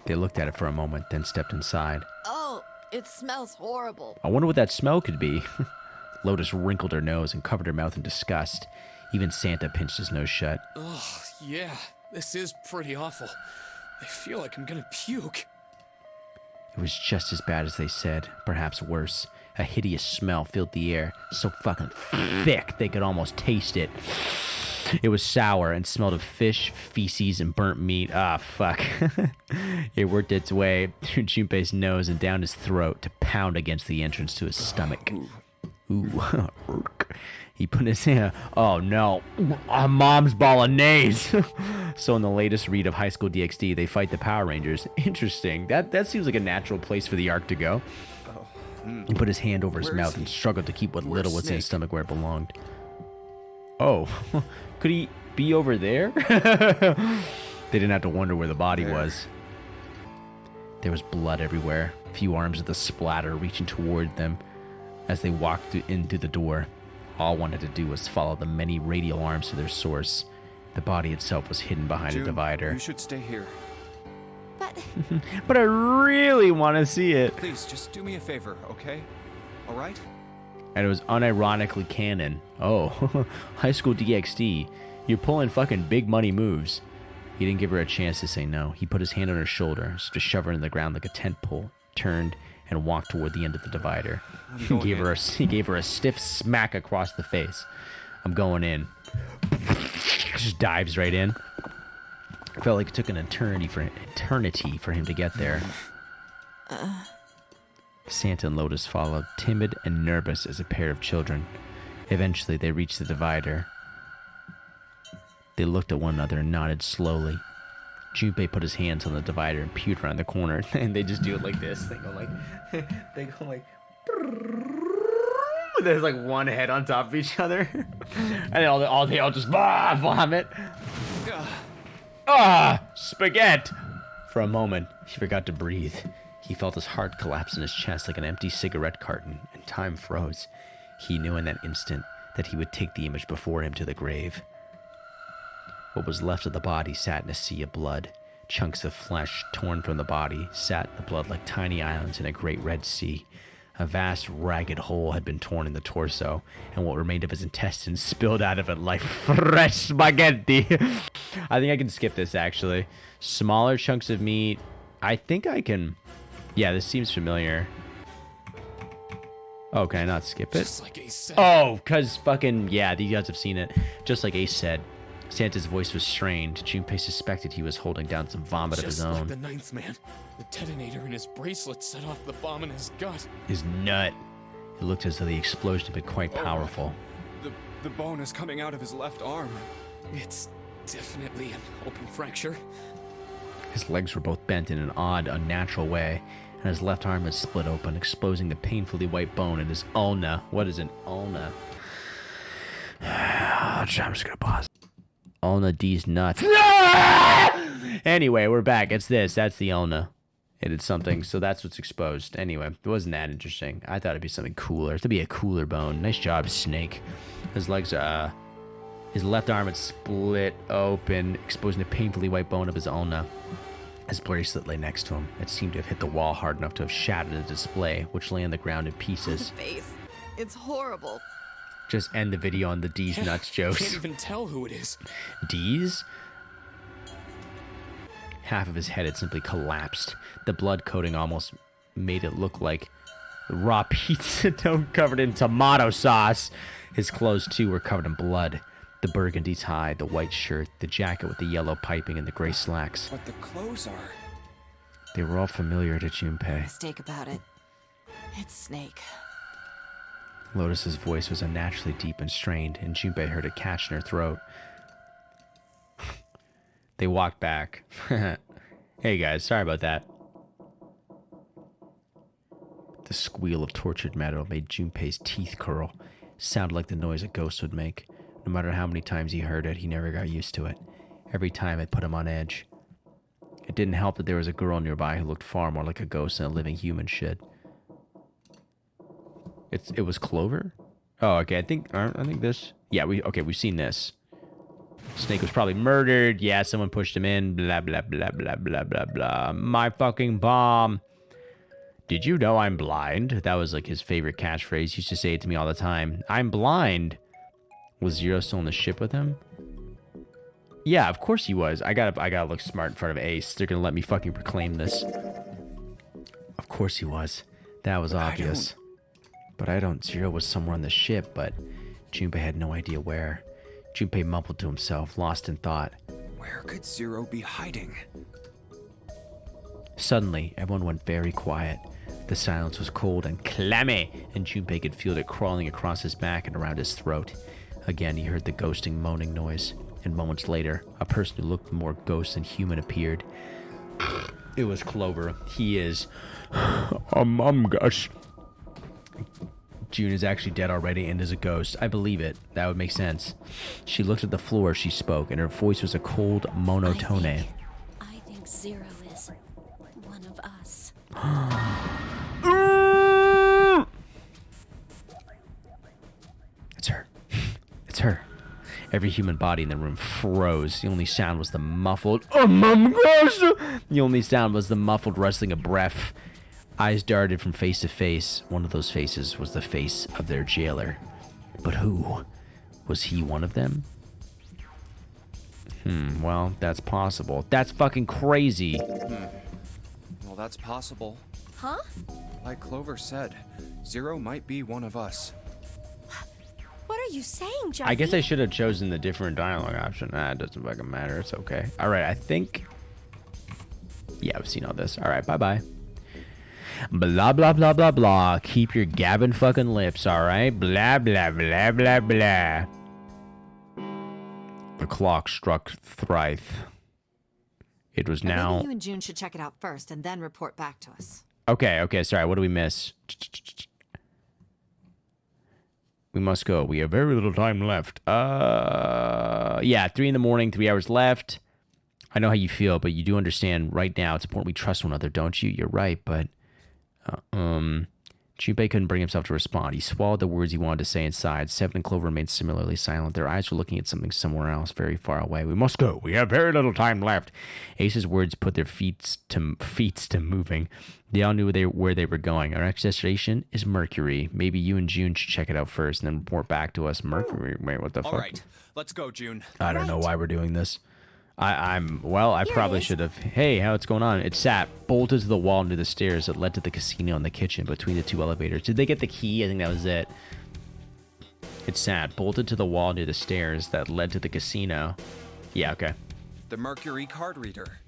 They looked at it for a moment, then stepped inside. Oh, it smells horrible. I wonder what that smell could be. Lotus wrinkled her nose and covered her mouth in disgust. Even Santa pinched his nose shut. Ugh, yeah, this is pretty awful. I feel like I'm gonna puke. It was just as bad as they said, perhaps worse. A hideous smell filled the air, so fucking thick they could almost taste it. It was sour and smelled of fish, feces, and burnt meat. Ah, fuck. It worked its way through Junpei's nose and down his throat to pound against the entrance to his stomach. Ooh. He put his hand. Oh no, Mom's bolognese. So in the latest read of High School DxD, they fight the Power Rangers. Interesting. That seems like a natural place for the arc to go. He put his hand over his Where mouth is and he? struggled to keep what Where's little was in his Snake? stomach where it belonged. Oh, could he be over there? They didn't have to wonder where the body There. was. There was blood everywhere. A few arms with a splatter reaching toward them as they walked in through the door. All wanted to do was follow the many radial arms to their source. The body itself was hidden behind a June, divider. you should stay here. But But I really want to see it. Please, just do me a favor, okay? All right? And it was unironically canon. Oh, High School DxD. You're pulling fucking big money moves. He didn't give her a chance to say no. He put his hand on her shoulder, to shove her in the ground like a tent pole, turned, and walked toward the end of the divider. He going gave in. her a stiff smack across the face. I'm going in. Just dives right in. Felt like it took an eternity for him to get there. Santa and Lotus followed, timid and nervous as a pair of children. Eventually, they reached the divider. They looked at one another and nodded slowly. Junpei put his hands on the divider and peered around the corner, and they just do it like this. They go like, there's like one head on top of each other, and they all just vomit. Spaghetti! For a moment, he forgot to breathe. He felt his heart collapse in his chest like an empty cigarette carton, and time froze. He knew in that instant that he would take the image before him to the grave. What was left of the body sat in a sea of blood. Chunks of flesh torn from the body sat in the blood like tiny islands in a great red sea. A vast, ragged hole had been torn in the torso, and what remained of his intestines spilled out of it like fresh spaghetti. I think I can skip this, actually. Smaller chunks of meat. I think I can... Yeah, this seems familiar. Oh, can I not skip it? Just like Ace said. Oh, because fucking... Yeah, you guys have seen it. Just like Ace said. Santa's voice was strained. Junpei suspected he was holding down some vomit of his Just like own. the ninth man. The detonator in his bracelet set off the bomb in his gut. His nut. It looked as though the explosion had been quite powerful. The bone is coming out of his left arm. It's definitely an open fracture. His legs were both bent in an odd, unnatural way, and his left arm had split open, exposing the painfully white bone in his ulna. What is an ulna? I'm just gonna pause. Ulna D's nuts. Anyway, we're back. It's this. That's the ulna. It did something, so that's what's exposed. Anyway, it wasn't that interesting. I thought it'd be something cooler. It'd be a cooler bone. Nice job, Snake. His legs, his left arm had split open, exposing the painfully white bone of his ulna. His bracelet lay next to him. It seemed to have hit the wall hard enough to have shattered the display, which lay on the ground in pieces. Face. It's horrible. Just end the video on the D's nuts Can't jokes. even tell who it is. D's? Half of his head had simply collapsed. The blood coating almost made it look like raw pizza dough covered in tomato sauce. His clothes, too, were covered in blood. The burgundy tie, the white shirt, the jacket with the yellow piping, and the gray slacks. But the clothes are... They were all familiar to Junpei. Mistake about it. It's Snake. Lotus's voice was unnaturally deep and strained, and Junpei heard a catch in her throat. They walked back. Hey guys, sorry about that. The squeal of tortured metal made Junpei's teeth curl. Sounded like the noise a ghost would make. No matter how many times he heard it, he never got used to it. Every time it put him on edge. It didn't help that there was a girl nearby who looked far more like a ghost than a living human should. It was Clover? Oh, okay. I think this. Yeah, we've seen this. Snake was probably murdered. Yeah, someone pushed him in. Blah blah blah blah blah blah blah. My fucking bomb. Did you know I'm blind? That was like his favorite catchphrase. He used to say it to me all the time. I'm blind. Was Zero still on the ship with him? Yeah, of course he was. I gotta look smart in front of Ace. They're gonna let me fucking proclaim this. Of course he was. That was obvious. But I don't. Zero was somewhere on the ship, but Junpei had no idea where. Junpei mumbled to himself, lost in thought. Where could Zero be hiding? Suddenly, everyone went very quiet. The silence was cold and clammy, and Junpei could feel it crawling across his back and around his throat. Again, he heard the ghosting moaning noise, and moments later, a person who looked more ghost than human appeared. It was Clover. He is Among Us. June is actually dead already and is a ghost. I believe it. That would make sense. She looked at the floor as she spoke, and her voice was a cold monotone. I think Zero is one of us. It's her. It's her. Every human body in the room froze. The only sound was the muffled Among Us. The only sound was the muffled rustling of breath. Eyes darted from face to face. One of those faces was the face of their jailer. But who? Was he one of them? Well, that's possible. That's fucking crazy. Well, that's possible. Huh? Like Clover said, Zero might be one of us. What are you saying, Johnny? I guess I should have chosen the different dialogue option. Nah, it doesn't fucking matter. It's okay. All right, I think... Yeah, I've seen all this. All right, bye-bye. Blah, blah, blah, blah, blah. Keep your gabbing fucking lips, all right? Blah, blah, blah, blah, blah. The clock struck thrice. It was Or now... maybe you and June should check it out first and then report back to us. Okay, sorry, what do we miss? We must go. We have very little time left. Yeah, 3 in the morning, 3 hours left. I know how you feel, but you do understand right now it's important we trust one another, don't you? You're right, but... Junpei couldn't bring himself to respond. He swallowed the words he wanted to say inside. Seven and Clover remained similarly silent. Their eyes were looking at something somewhere else, very far away. We must go. We have very little time left. Ace's words put their feet to moving. They all knew where they were going. Our next destination is Mercury. Maybe you and June should check it out first and then report back to us. Mercury? Wait, what the fuck? All right, let's go, June. I don't know why we're doing this. I Here probably it is. should have. Hey, how's going on? It sat bolted to the wall near the stairs that led to the casino and the kitchen between the 2 elevators. Did they get the key? I think that was it. It sat bolted to the wall near the stairs that led to the casino. Yeah, okay. The Mercury card reader.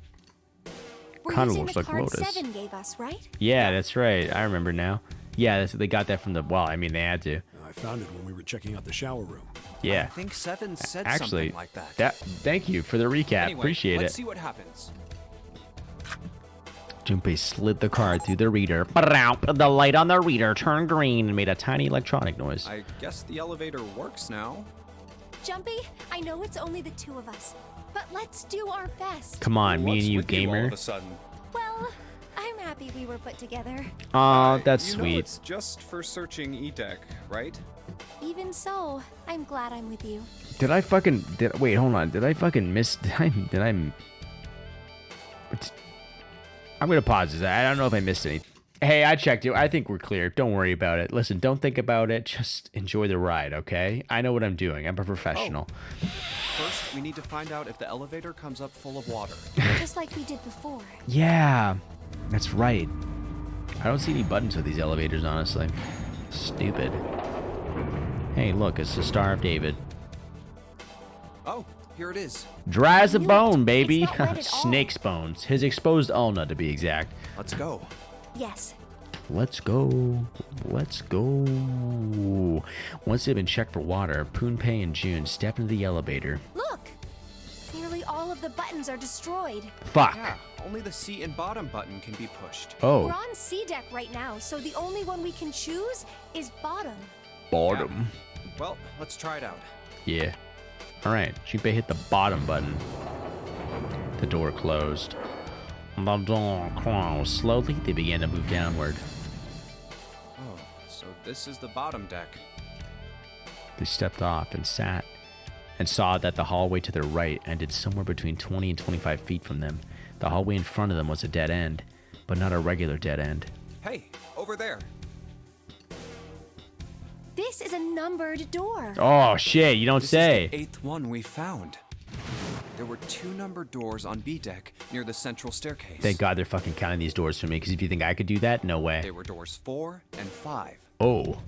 We're Kinda using looks the like card Lotus. 7 gave us, right? Yeah, that's right. I remember now. Yeah, they got that from the... Well, I mean, they had to. I found it when we were checking out the shower room. Yeah. I think Seven said Actually, something like that. Thank you for the recap. Anyway, Appreciate let's it. see what happens. Junpei slid the card through the reader. The light on the reader turned green and made a tiny electronic noise. I guess the elevator works now. Jumpy, I know it's only the 2 of us, but let's do our best. Come on, me What's and you, with all gamer. of a sudden? Well, I'm happy we were put together. Aw, that's you know sweet. it's just for searching E-Deck, right? Even so, I'm glad I'm with you. Wait, hold on. Did I fucking miss? I'm gonna pause this. I don't know if I missed anything. Hey, I checked it. I think we're clear. Don't worry about it. Listen, don't think about it. Just enjoy the ride, okay? I know what I'm doing. I'm a professional. First, we need to find out if the elevator comes up full of water. Just like we did before. Yeah, that's right. I don't see any buttons with these elevators, honestly. Stupid. Hey, look, it's the Star of David. Oh, here it is. Dry as a Knew it. bone, baby. It's not wet at all. Snake's bones. His exposed ulna, to be exact. Let's go. Yes. Let's go. Let's go. Once they've been checked for water, Poonpei and June stepped into the elevator. Look! Nearly all of the buttons are destroyed. Fuck. Yeah, only the seat and bottom button can be pushed. We're Oh, on C deck right now, so the only one we can choose is bottom. bottom. Well, let's try it out. Yeah. All right. Junpei hit the bottom button. The door closed. The door closed. Slowly, they began to move downward. Oh, so this is the bottom deck. They stepped off and sat and saw that the hallway to their right ended somewhere between 20 and 25 feet from them. The hallway in front of them was a dead end, but not a regular dead end. Hey, over there. This is a numbered door. Oh, shit, you don't This say. is the 8th one we found. There were 2 numbered doors on B deck near the central staircase. Thank God they're fucking counting these doors for me, because if you think I could do that, no way. They were doors 4 and 5. Oh.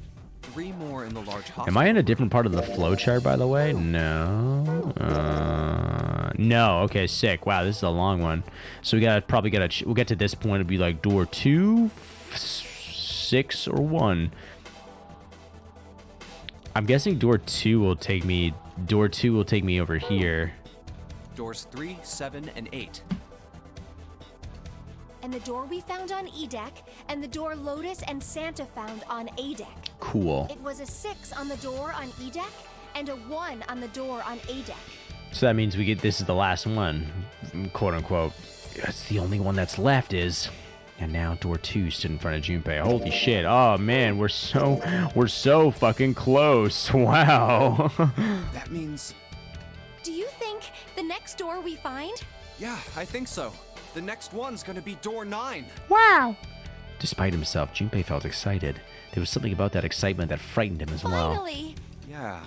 3 more in the large hospital. Am I in a different part of the flowchart, by the way? No. No. Okay, sick. Wow, this is a long one. So we'll get to this point. It'll be like door 2, 6, or 1. I'm guessing door 2 will take me over here. Doors 3, 7, and 8. And the door we found on E deck, and the door Lotus and Santa found on A deck. Cool. It was a 6 on the door on E deck, and a 1 on the door on A deck. So that means this is the last one, quote unquote. That's the only one that's left is. And now door 2 stood in front of Junpei. Holy shit. Oh man, we're so fucking close. Wow. That means... Do you think the next door we find? Yeah, I think so. The next one's gonna be door 9. Despite himself, Junpei felt excited. There was something about that excitement that frightened him as well. Finally! Yeah,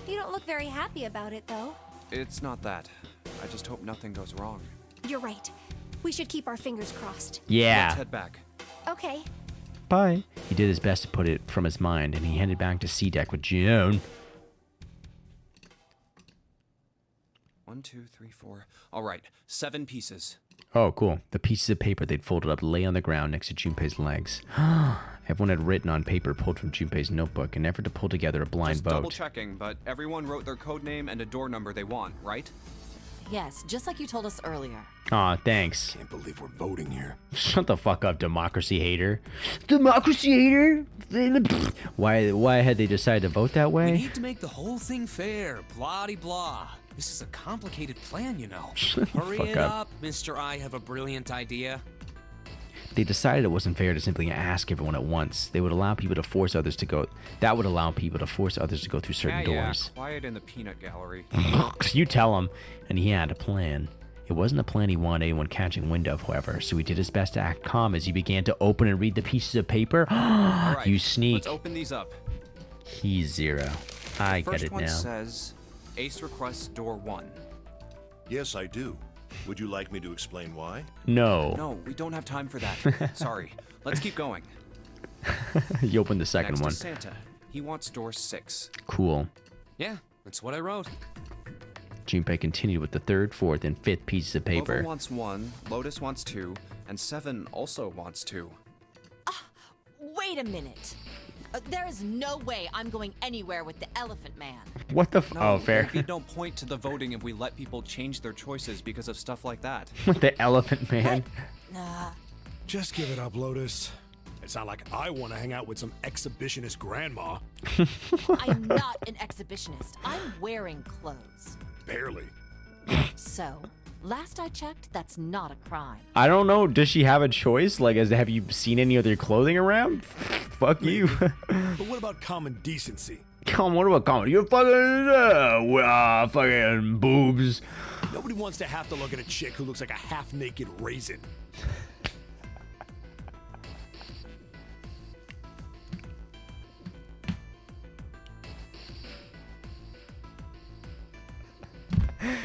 You don't look very happy about it, though. it's not that. I just hope nothing goes wrong. You're right. We should keep our fingers crossed. Yeah. Let's head back. Okay. Bye. He did his best to put it from his mind, and he headed back to C deck with June. 1, 2, 3, 4. All right, 7 pieces. Oh, cool. The pieces of paper they'd folded up lay on the ground next to Junpei's legs. Everyone had written on paper pulled from Junpei's notebook in an effort to pull together a blind Just vote. double checking, but everyone wrote their code name and a door number they want, right? Yes, just like you told us earlier. Aw, thanks. Can't believe we're voting here. Shut the fuck up, democracy hater. Democracy hater? Why had they decided to vote that We way? need to make the whole thing fair. Blah-de-blah. This is a complicated plan, you know. Hurry fuck it up. up, Mr. I have a brilliant idea. They decided it wasn't fair to simply ask everyone at once. They would allow people to force others to go. That would allow people to force others to go through certain doors. Quiet in the peanut gallery. You tell him. And he had a plan. It wasn't a plan he wanted anyone catching wind of, however, so he did his best to act calm as he began to open and read the pieces of paper. All right, You sneak. Let's open these up. He's 0. I get First it one now. says, Ace requests door 1. Yes, I do. Would you like me to explain why? No. No, we don't have time for that. Sorry. Let's keep going. You opened the second Next one. is Santa. He wants door 6. Cool. Yeah, that's what I wrote. Junpei continued with the 3rd, 4th, and 5th pieces of Clover paper. wants 1, Lotus wants 2, and 7 also wants 2. Wait a minute. There is no way I'm going anywhere with the Elephant Man. What the No, Oh, fair. there'd be no point to the voting if we let people change their choices because of stuff like that. The elephant man. Just give it up, Lotus. It's not like I want to hang out with some exhibitionist grandma. I'm not an exhibitionist. I'm wearing clothes. Barely. So, last I checked, that's not a crime. I don't know. Does she have a choice? Like, have you seen any other clothing around? Fuck you. But what about common decency? Come on, what about comedy? You fucking boobs. Nobody wants to have to look at a chick who looks like a half-naked raisin.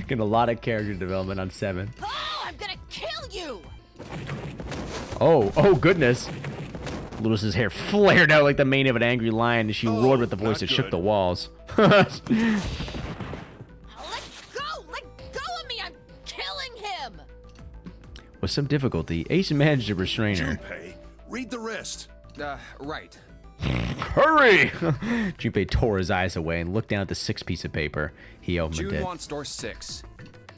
Getting a lot of character development on 7. Oh, I'm gonna kill you! Oh goodness. Lewis's hair flared out like the mane of an angry lion as she roared with the voice not that shook good. the walls. Let go! Let go of me! I'm killing him! With some difficulty, Ace managed to restrain her. Junpei, read the rest. Right. Hurry! Junpei tore his eyes away and looked down at the 6th piece of paper. He opened June it. wants door 6.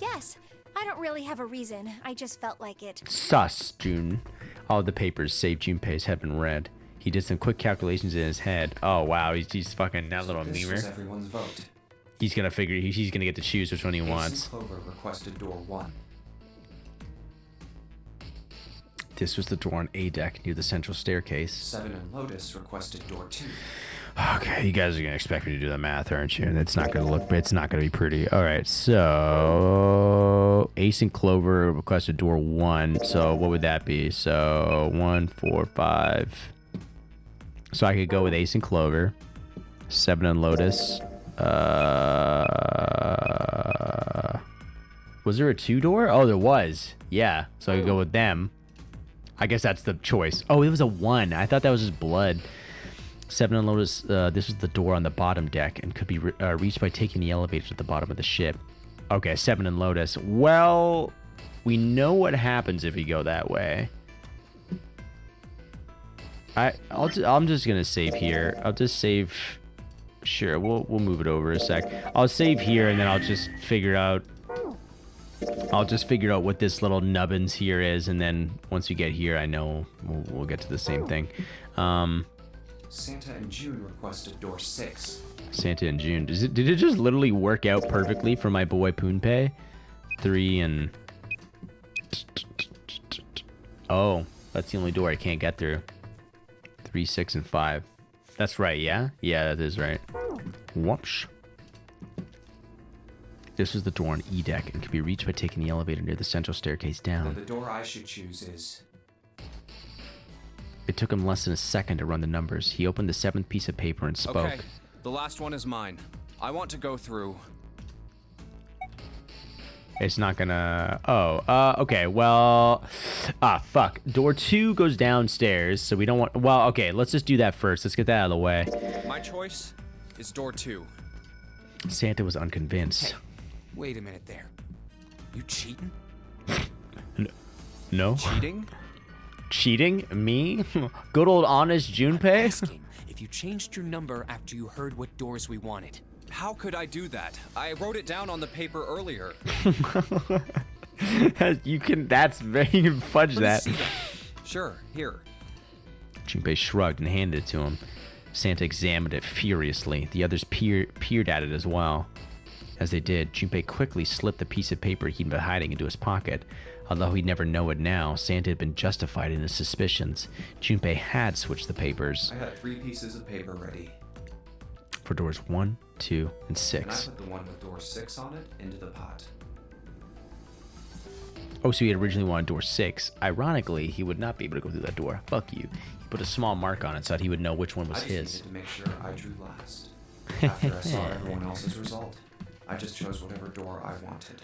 Yes, I don't really have a reason. I just felt like it. Sus, June. All the papers, save Junpei's, had been read. He did some quick calculations in his head. Oh, wow, he's fucking that little This memer. was everyone's vote. He's gonna figure, he's gonna get to choose which one he Ace wants. and Clover requested door 1. This was the door on A deck near the central staircase. 7 and Lotus requested door 2. Okay, you guys are gonna expect me to do the math, aren't you? And it's not gonna look, it's not gonna be pretty. All right, so Ace and Clover requested door 1. So what would that be? So 1, 4, 5. So I could go with Ace and Clover, 7 and Lotus. Was there a 2 door? Oh, there was. Yeah, so I could go with them. I guess that's the choice. Oh, it was a 1. I thought that was just blood. 7 and Lotus, this was the door on the bottom deck and could be reached by taking the elevator to the bottom of the ship. Okay, 7 and Lotus. Well, we know what happens if we go that way. I'm just gonna save here. I'll just save. Sure, we'll move it over a sec. I'll save here and then I'll just figure out. I'll just figure out what this little nubbins here is, and then once we get here, I know we'll get to the same thing. Santa and June requested door 6. Santa in June. Did it just literally work out perfectly for my boy Poonpei? 3 and... Oh, that's the only door I can't get through. 3, 6, and 5. That's right, yeah? Yeah, that is right. Whoopsh. This is the door on E deck and can be reached by taking the elevator near the central staircase Then down. the door I should choose is... It took him less than a second to run the numbers. He opened the 7th piece of paper and spoke. Okay, the last one is mine. I want to go through... It's not gonna... Oh, okay, well... fuck. Door 2 goes downstairs, so we don't want... Well, okay, let's just do that first. Let's get that out of the way. My choice is door 2. Santa was unconvinced. Wait a minute there. You cheating? No? Cheating? Cheating? Me? Good old honest Junpei? Asking if you changed your number after you heard what doors we wanted. How could I do that? I wrote it down on the paper earlier. You can, that's very, you can fudge that. Sure, here. Junpei shrugged and handed it to him. Santa examined it furiously. The others peered at it as well. As they did, Junpei quickly slipped the piece of paper he'd been hiding into his pocket. Although he'd never know it now, Santa had been justified in his suspicions. Junpei had switched the papers I had 3 pieces of paper ready, for doors 1, 2, and and I 6. put the one with door 6 on it into the pot. Oh, so he had originally wanted door 6. Ironically, he would not be able to go through that door. Fuck you. He put a small mark on it so that he would know which one was I just his. needed to make sure I drew last. After I saw everyone else's result, I just chose whatever door I wanted.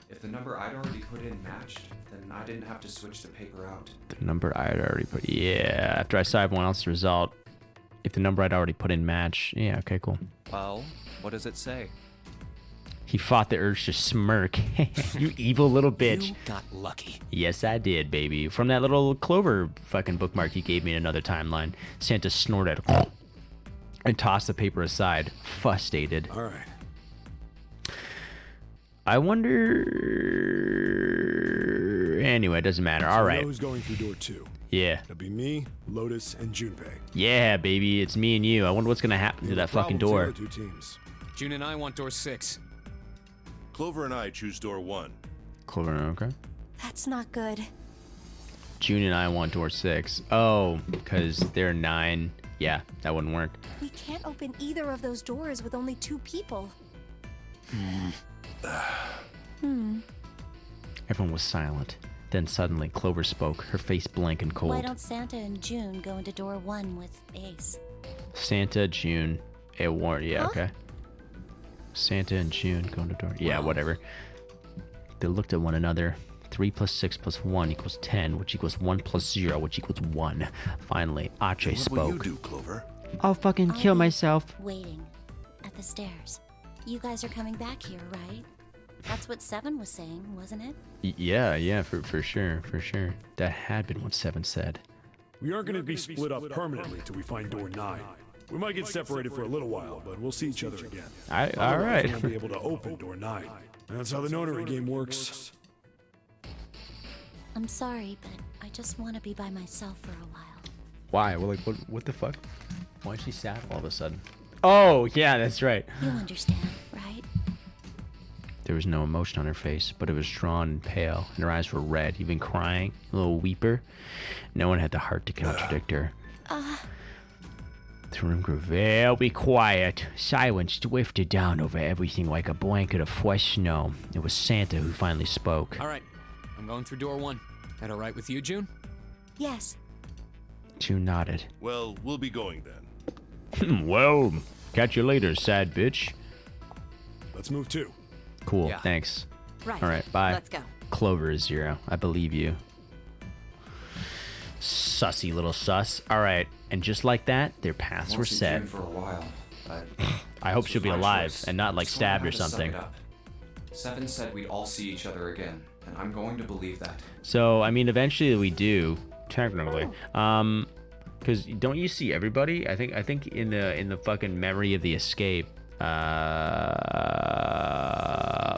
If the number I'd already put in matched, then I didn't have to switch the paper out. The number I had already put... Yeah, after I saw everyone else's result, if the number I'd already put in match... Yeah, okay, cool. Well, what does it say? He fought the urge to smirk. You evil little bitch. You got lucky. Yes, I did, baby. From that little Clover fucking bookmark you gave me in another timeline, Santa snorted and tossed the paper aside, fustated. All right. I wonder... Anyway, it doesn't matter. All So right. who's going through door 2? Yeah. That'd be me, Lotus, and Junpei. Yeah, baby. It's me and you. I wonder what's going to happen to that fucking Problem, door. the other 2 teams. June and I want door 6. Clover and I choose door 1. Clover, okay. That's not good. June and I want door 6. Oh, because they're 9. Yeah, that wouldn't work. We can't open either of those doors with only 2 people. Everyone was silent. Then suddenly, Clover spoke, her face blank and cold. Why don't Santa and June go into door 1 with Ace? Santa, June, a war. Yeah, Huh? okay. Santa and June going to door. Yeah, whatever. They looked at one another. 3 plus 6 plus 1 equals 10, which equals 1 plus 0, which equals 1. Finally, Ache What will you spoke. do, Clover? I'll fucking I'll kill be myself. Waiting at the stairs. You guys are coming back here, right? That's what 7 was saying, wasn't it? Yeah, for sure. That had been what 7 said. We aren't going to be split up permanently till we find door 9. We might get separated for a little while, but we'll see each other again. All Otherwise, right. We won't be able to open door 9. That's how the nonary game works. I'm sorry, but I just want to be by myself for a while. Why? Well, like, what the fuck? Why is she sad all of a sudden? Oh, yeah, that's right. You understand, right? There was no emotion on her face, but it was drawn and pale, and her eyes were red, even crying, a little weeper. No one had the heart to contradict her. The room grew very quiet. Silence drifted down over everything like a blanket of fresh snow. It was Santa who finally spoke. All right, I'm going through door 1. That all right with you, June? Yes. June nodded. Well, we'll be going then. Well, catch you later, sad bitch. Let's move 2. Cool, Yeah. thanks. Right. All right, bye. Let's go. Clover is 0. I believe you. Sussy little sus. All right, and just like that, their paths were Won't see set. June for a while, but I hope this she'll was be my alive choice. and not like So I stabbed had or to suck something. it up. 7 said we'd all see each other again, and I'm going to believe that. So I mean, eventually we do, technically. Because don't you see everybody? I think in the fucking memory of the escape,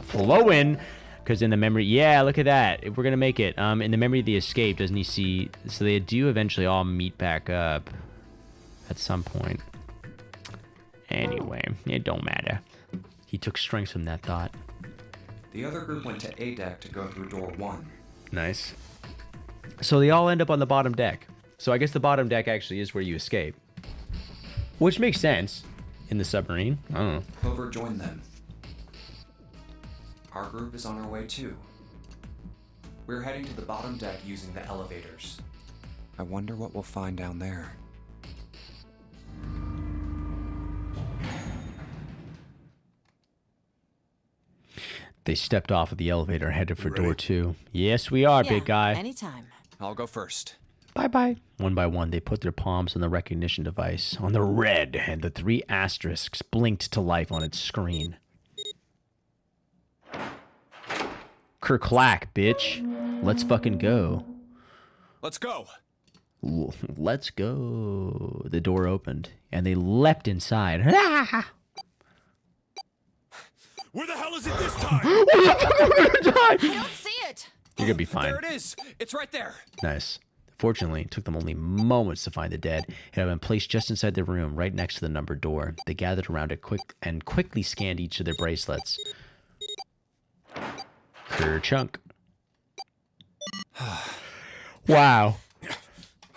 flowing. Because in the memory, yeah, look at that. If we're gonna make it, in the memory of the escape, doesn't he see? So they do eventually all meet back up at some point. Anyway, it don't matter. He took strength from that thought. The other group went to A deck to go through door 1. Nice. So they all end up on the bottom deck. So I guess the bottom deck actually is where you escape. Which makes sense in the submarine. I don't know. Clover joined them. Our group is on our way too. We're heading to the bottom deck using the elevators. I wonder what we'll find down there. They stepped off of the elevator and headed for door Ready? 2. Yes, we are, big guy. Anytime. I'll go first. Bye-bye. One by one, they put their palms on the recognition device, on the red, and the 3 asterisks blinked to life on its screen. Clack, bitch. Let's fucking go. Let's go. Let's go. The door opened, and they leapt inside. Where the hell is it this time? I don't see it. You're gonna be fine. There it is. It's right there. Nice. Fortunately, it took them only moments to find the dead. It had been placed just inside the room, right next to the numbered door. They gathered around it quickly scanned each of their bracelets. Kerchunk. Wow.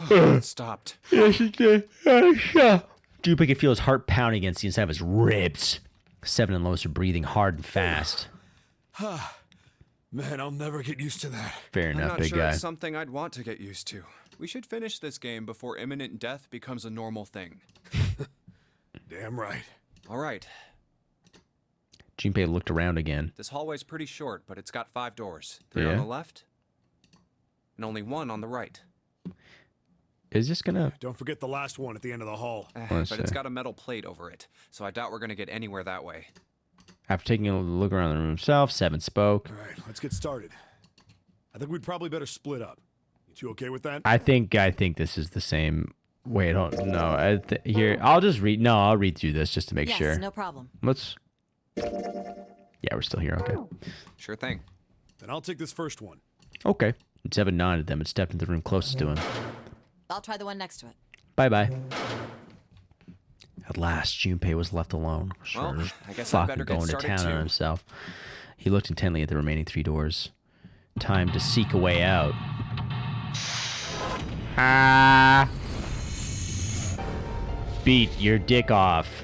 It stopped. Yes, it did. Junpei could feel his heart pounding against the inside of his ribs. Seven and Lotus are breathing hard and fast. Man, I'll never get used to that. Fair I'm enough, not big sure guy. it's something I'd want to get used to. We should finish this game before imminent death becomes a normal thing. Damn right. All right. Junpei looked around again. This hallway's pretty short, but it's got 5 doors. 3 on Yeah? the left, and only 1 on the right. Is this gonna... Don't forget the last one at the end of the hall. Let's But it's see. got a metal plate over it, so I doubt we're gonna get anywhere that way. After taking a look around the room himself, Seven spoke. All right, let's get started. I think we'd probably better split up. You okay with that? I think this is the same. Wait, hold no. Here, I'll just read. No, I'll read through this just to make Yes, sure. no problem. Let's. Yeah, we're still here. Okay. Sure thing. Then I'll take this first one. Okay. And Seven nodded them and stepped into the room closest to him. I'll try the one next to it. Bye bye. At last, Junpei was left alone. Well, I guess I Fucking better get going to started town on too. himself. He looked intently at the remaining 3 doors. Time to seek a way out. Ah! Beat your dick off.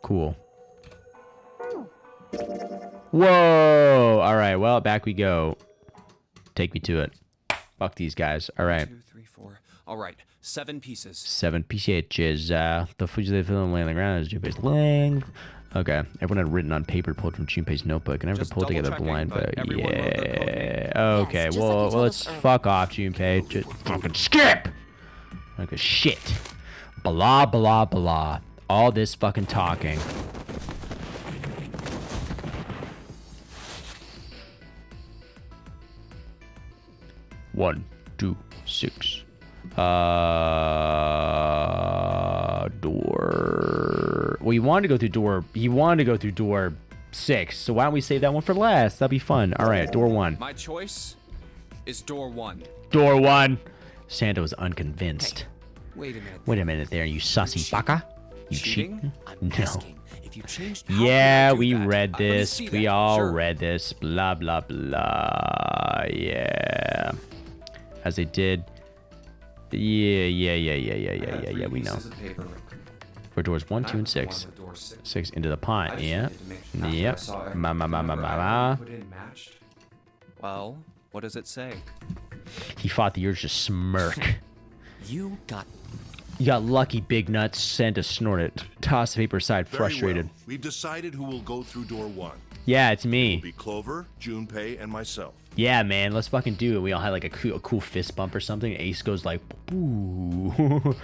Cool. Whoa! All right, well, back we go. Take me to it. Fuck these guys. All right. 2, 3, 4. All right, 7 pieces. 7 pieces. The fugitive film laying on the ground is Junpei's length. Okay. Everyone had written on paper pulled from Junpei's notebook and never Just pulled together a double-checking, blind but but everyone wrote their code name. yeah. Okay. Yes, just like well, you told let's us earlier. fuck off, Junpei. Just fucking skip. Like a shit. Blah blah blah. All this fucking talking. One, 2, 6. Door. Well, he wanted to go through door. He wanted to go through door 6. So why don't we save that one for last? That'd be fun. All right, door 1. My choice is door 1. Door 1. Santa was unconvinced. Wait a minute. Wait a minute there, you sussy baka. You Cheating? cheat? I'm No. asking if you changed. how Yeah, could I do we that? read Let me this. see We that. all Sure. read this. Blah, blah, blah. Yeah. As they did. Yeah, we know. Pieces of paper. For doors 1, That 2, and was the one 6. with door 6. 6 into the I pot. just Yeah. needed to make sure after I Yep. saw every Ma. number I put in matched. Well, what does it say? He fought the urge to smirk. You got. You got lucky, big nuts. Santa snorted. Tossed the paper aside, Very frustrated. well. We've decided who will go through door 1. Yeah, it's It'll me. be Clover, Junpei, and myself. Yeah, man, let's fucking do it. We all had like a cool fist bump or something. Ace goes like, boo.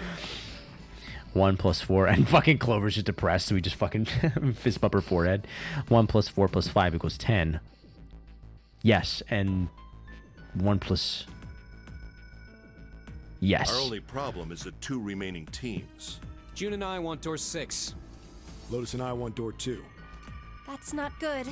1 + 4, and fucking Clover's just depressed, so we just fucking fist bump her forehead. 1 + 4 + 5 = 10. Yes, and 1 +. Yes. Our only problem is the 2 remaining teams. June and I want door 6. Lotus and I want door 2. That's not good.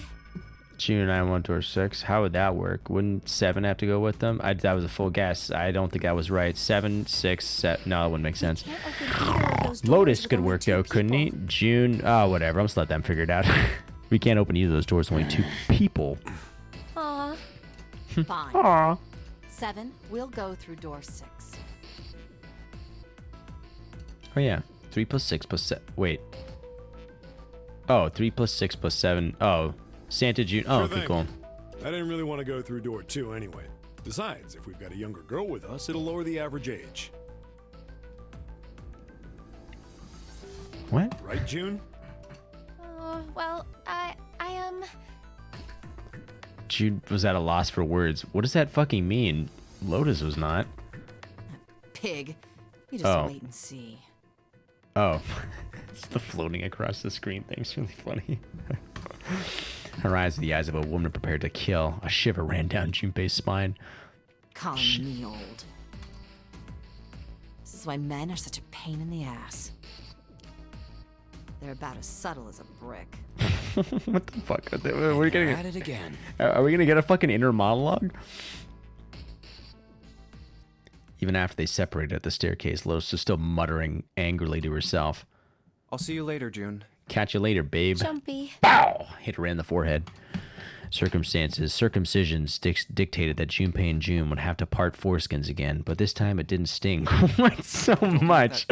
June and I want door 6. How would that work? Wouldn't 7 have to go with them? That was a full guess. I don't think that was right. 7, 6, 7. No, that wouldn't make sense. Can't open either of those doors Lotus with could only work 2 though, couldn't he? people. June. Oh, whatever. I'm just let them figure it out. We can't open either of those doors. Only 2 people. Aw. Fine. Aw. 7, we'll go through door 6. Oh yeah. 3 + 6 + 7. Wait. Oh, 3 + 6 + 7. Oh, Santa June. Oh, Sure okay, thing. cool. I didn't really want to go through door 2 anyway. Besides, if we've got a younger girl with us, it'll lower the average age. What? Right, June? Well, I Jude was at a loss for words. What does that fucking mean? Lotus was not. Pig. You just Oh. wait and see. Oh. It's the floating across the screen thing's really funny. Her eyes are the eyes of a woman prepared to kill. A shiver ran down Junpei's spine. Calling me old. This is why men are such a pain in the ass. They're about as subtle as a brick. What the fuck? Are we gonna At it again. Are we gonna get a fucking inner monologue? Even after they separated at the staircase, Lotus was still muttering angrily to herself. I'll see you later, June. Catch you later, babe. Jumpy. Bow! Hit her in the forehead. Circumcisions dictated that Junpei and June would have to part foreskins again, but this time it didn't sting quite so much.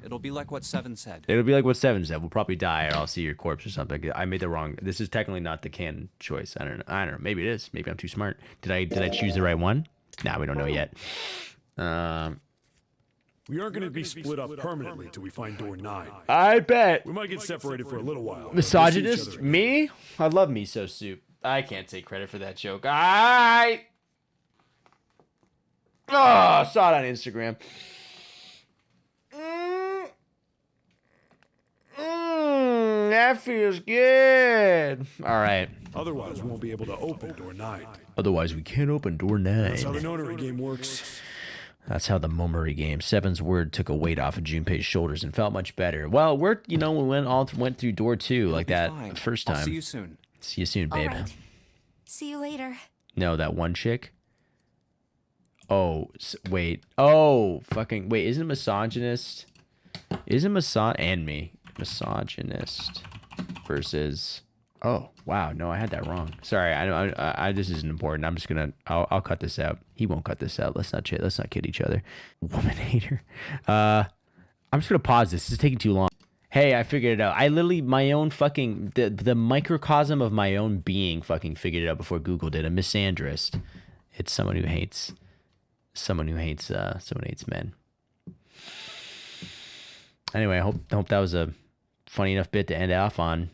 It'll be like what Seven said. It'll be like what Seven said. We'll probably die, or I'll see your corpse or something. I made the wrong. This is technically not the canon choice. I don't know. Maybe it is. Maybe I'm too smart. Did I choose the right one? Nah, we don't know yet. We aren't going to be split up permanently till we find door 9. I bet. We might get separated for a little while. Misogynist? Me? I love miso soup. I can't take credit for that joke. Saw it on Instagram. That feels good. All right. Otherwise, we won't be able to open door 9. Otherwise, we can't open door 9. That's how the nonary game works. That's how the Momori game. Seven's word took a weight off of Junpei's shoulders and felt much better. Well, we went through door 2 like that Fine. first time. I'll see you soon. See you soon, All babe. right. See you later. No, that one chick. Oh, wait. Oh, fucking wait. Isn't misogynist? Isn't misogynist versus? Oh, wow. No, I had that wrong. Sorry. I this isn't important. I'm just gonna. I'll cut this out. He won't cut this out. Let's not kid each other. Woman hater. I'm just gonna pause this. This is taking too long. Hey, I figured it out. I literally, my own fucking, the microcosm of my own being fucking figured it out before Google did. A misandrist. It's someone who hates men. Anyway, I hope that was a funny enough bit to end off on.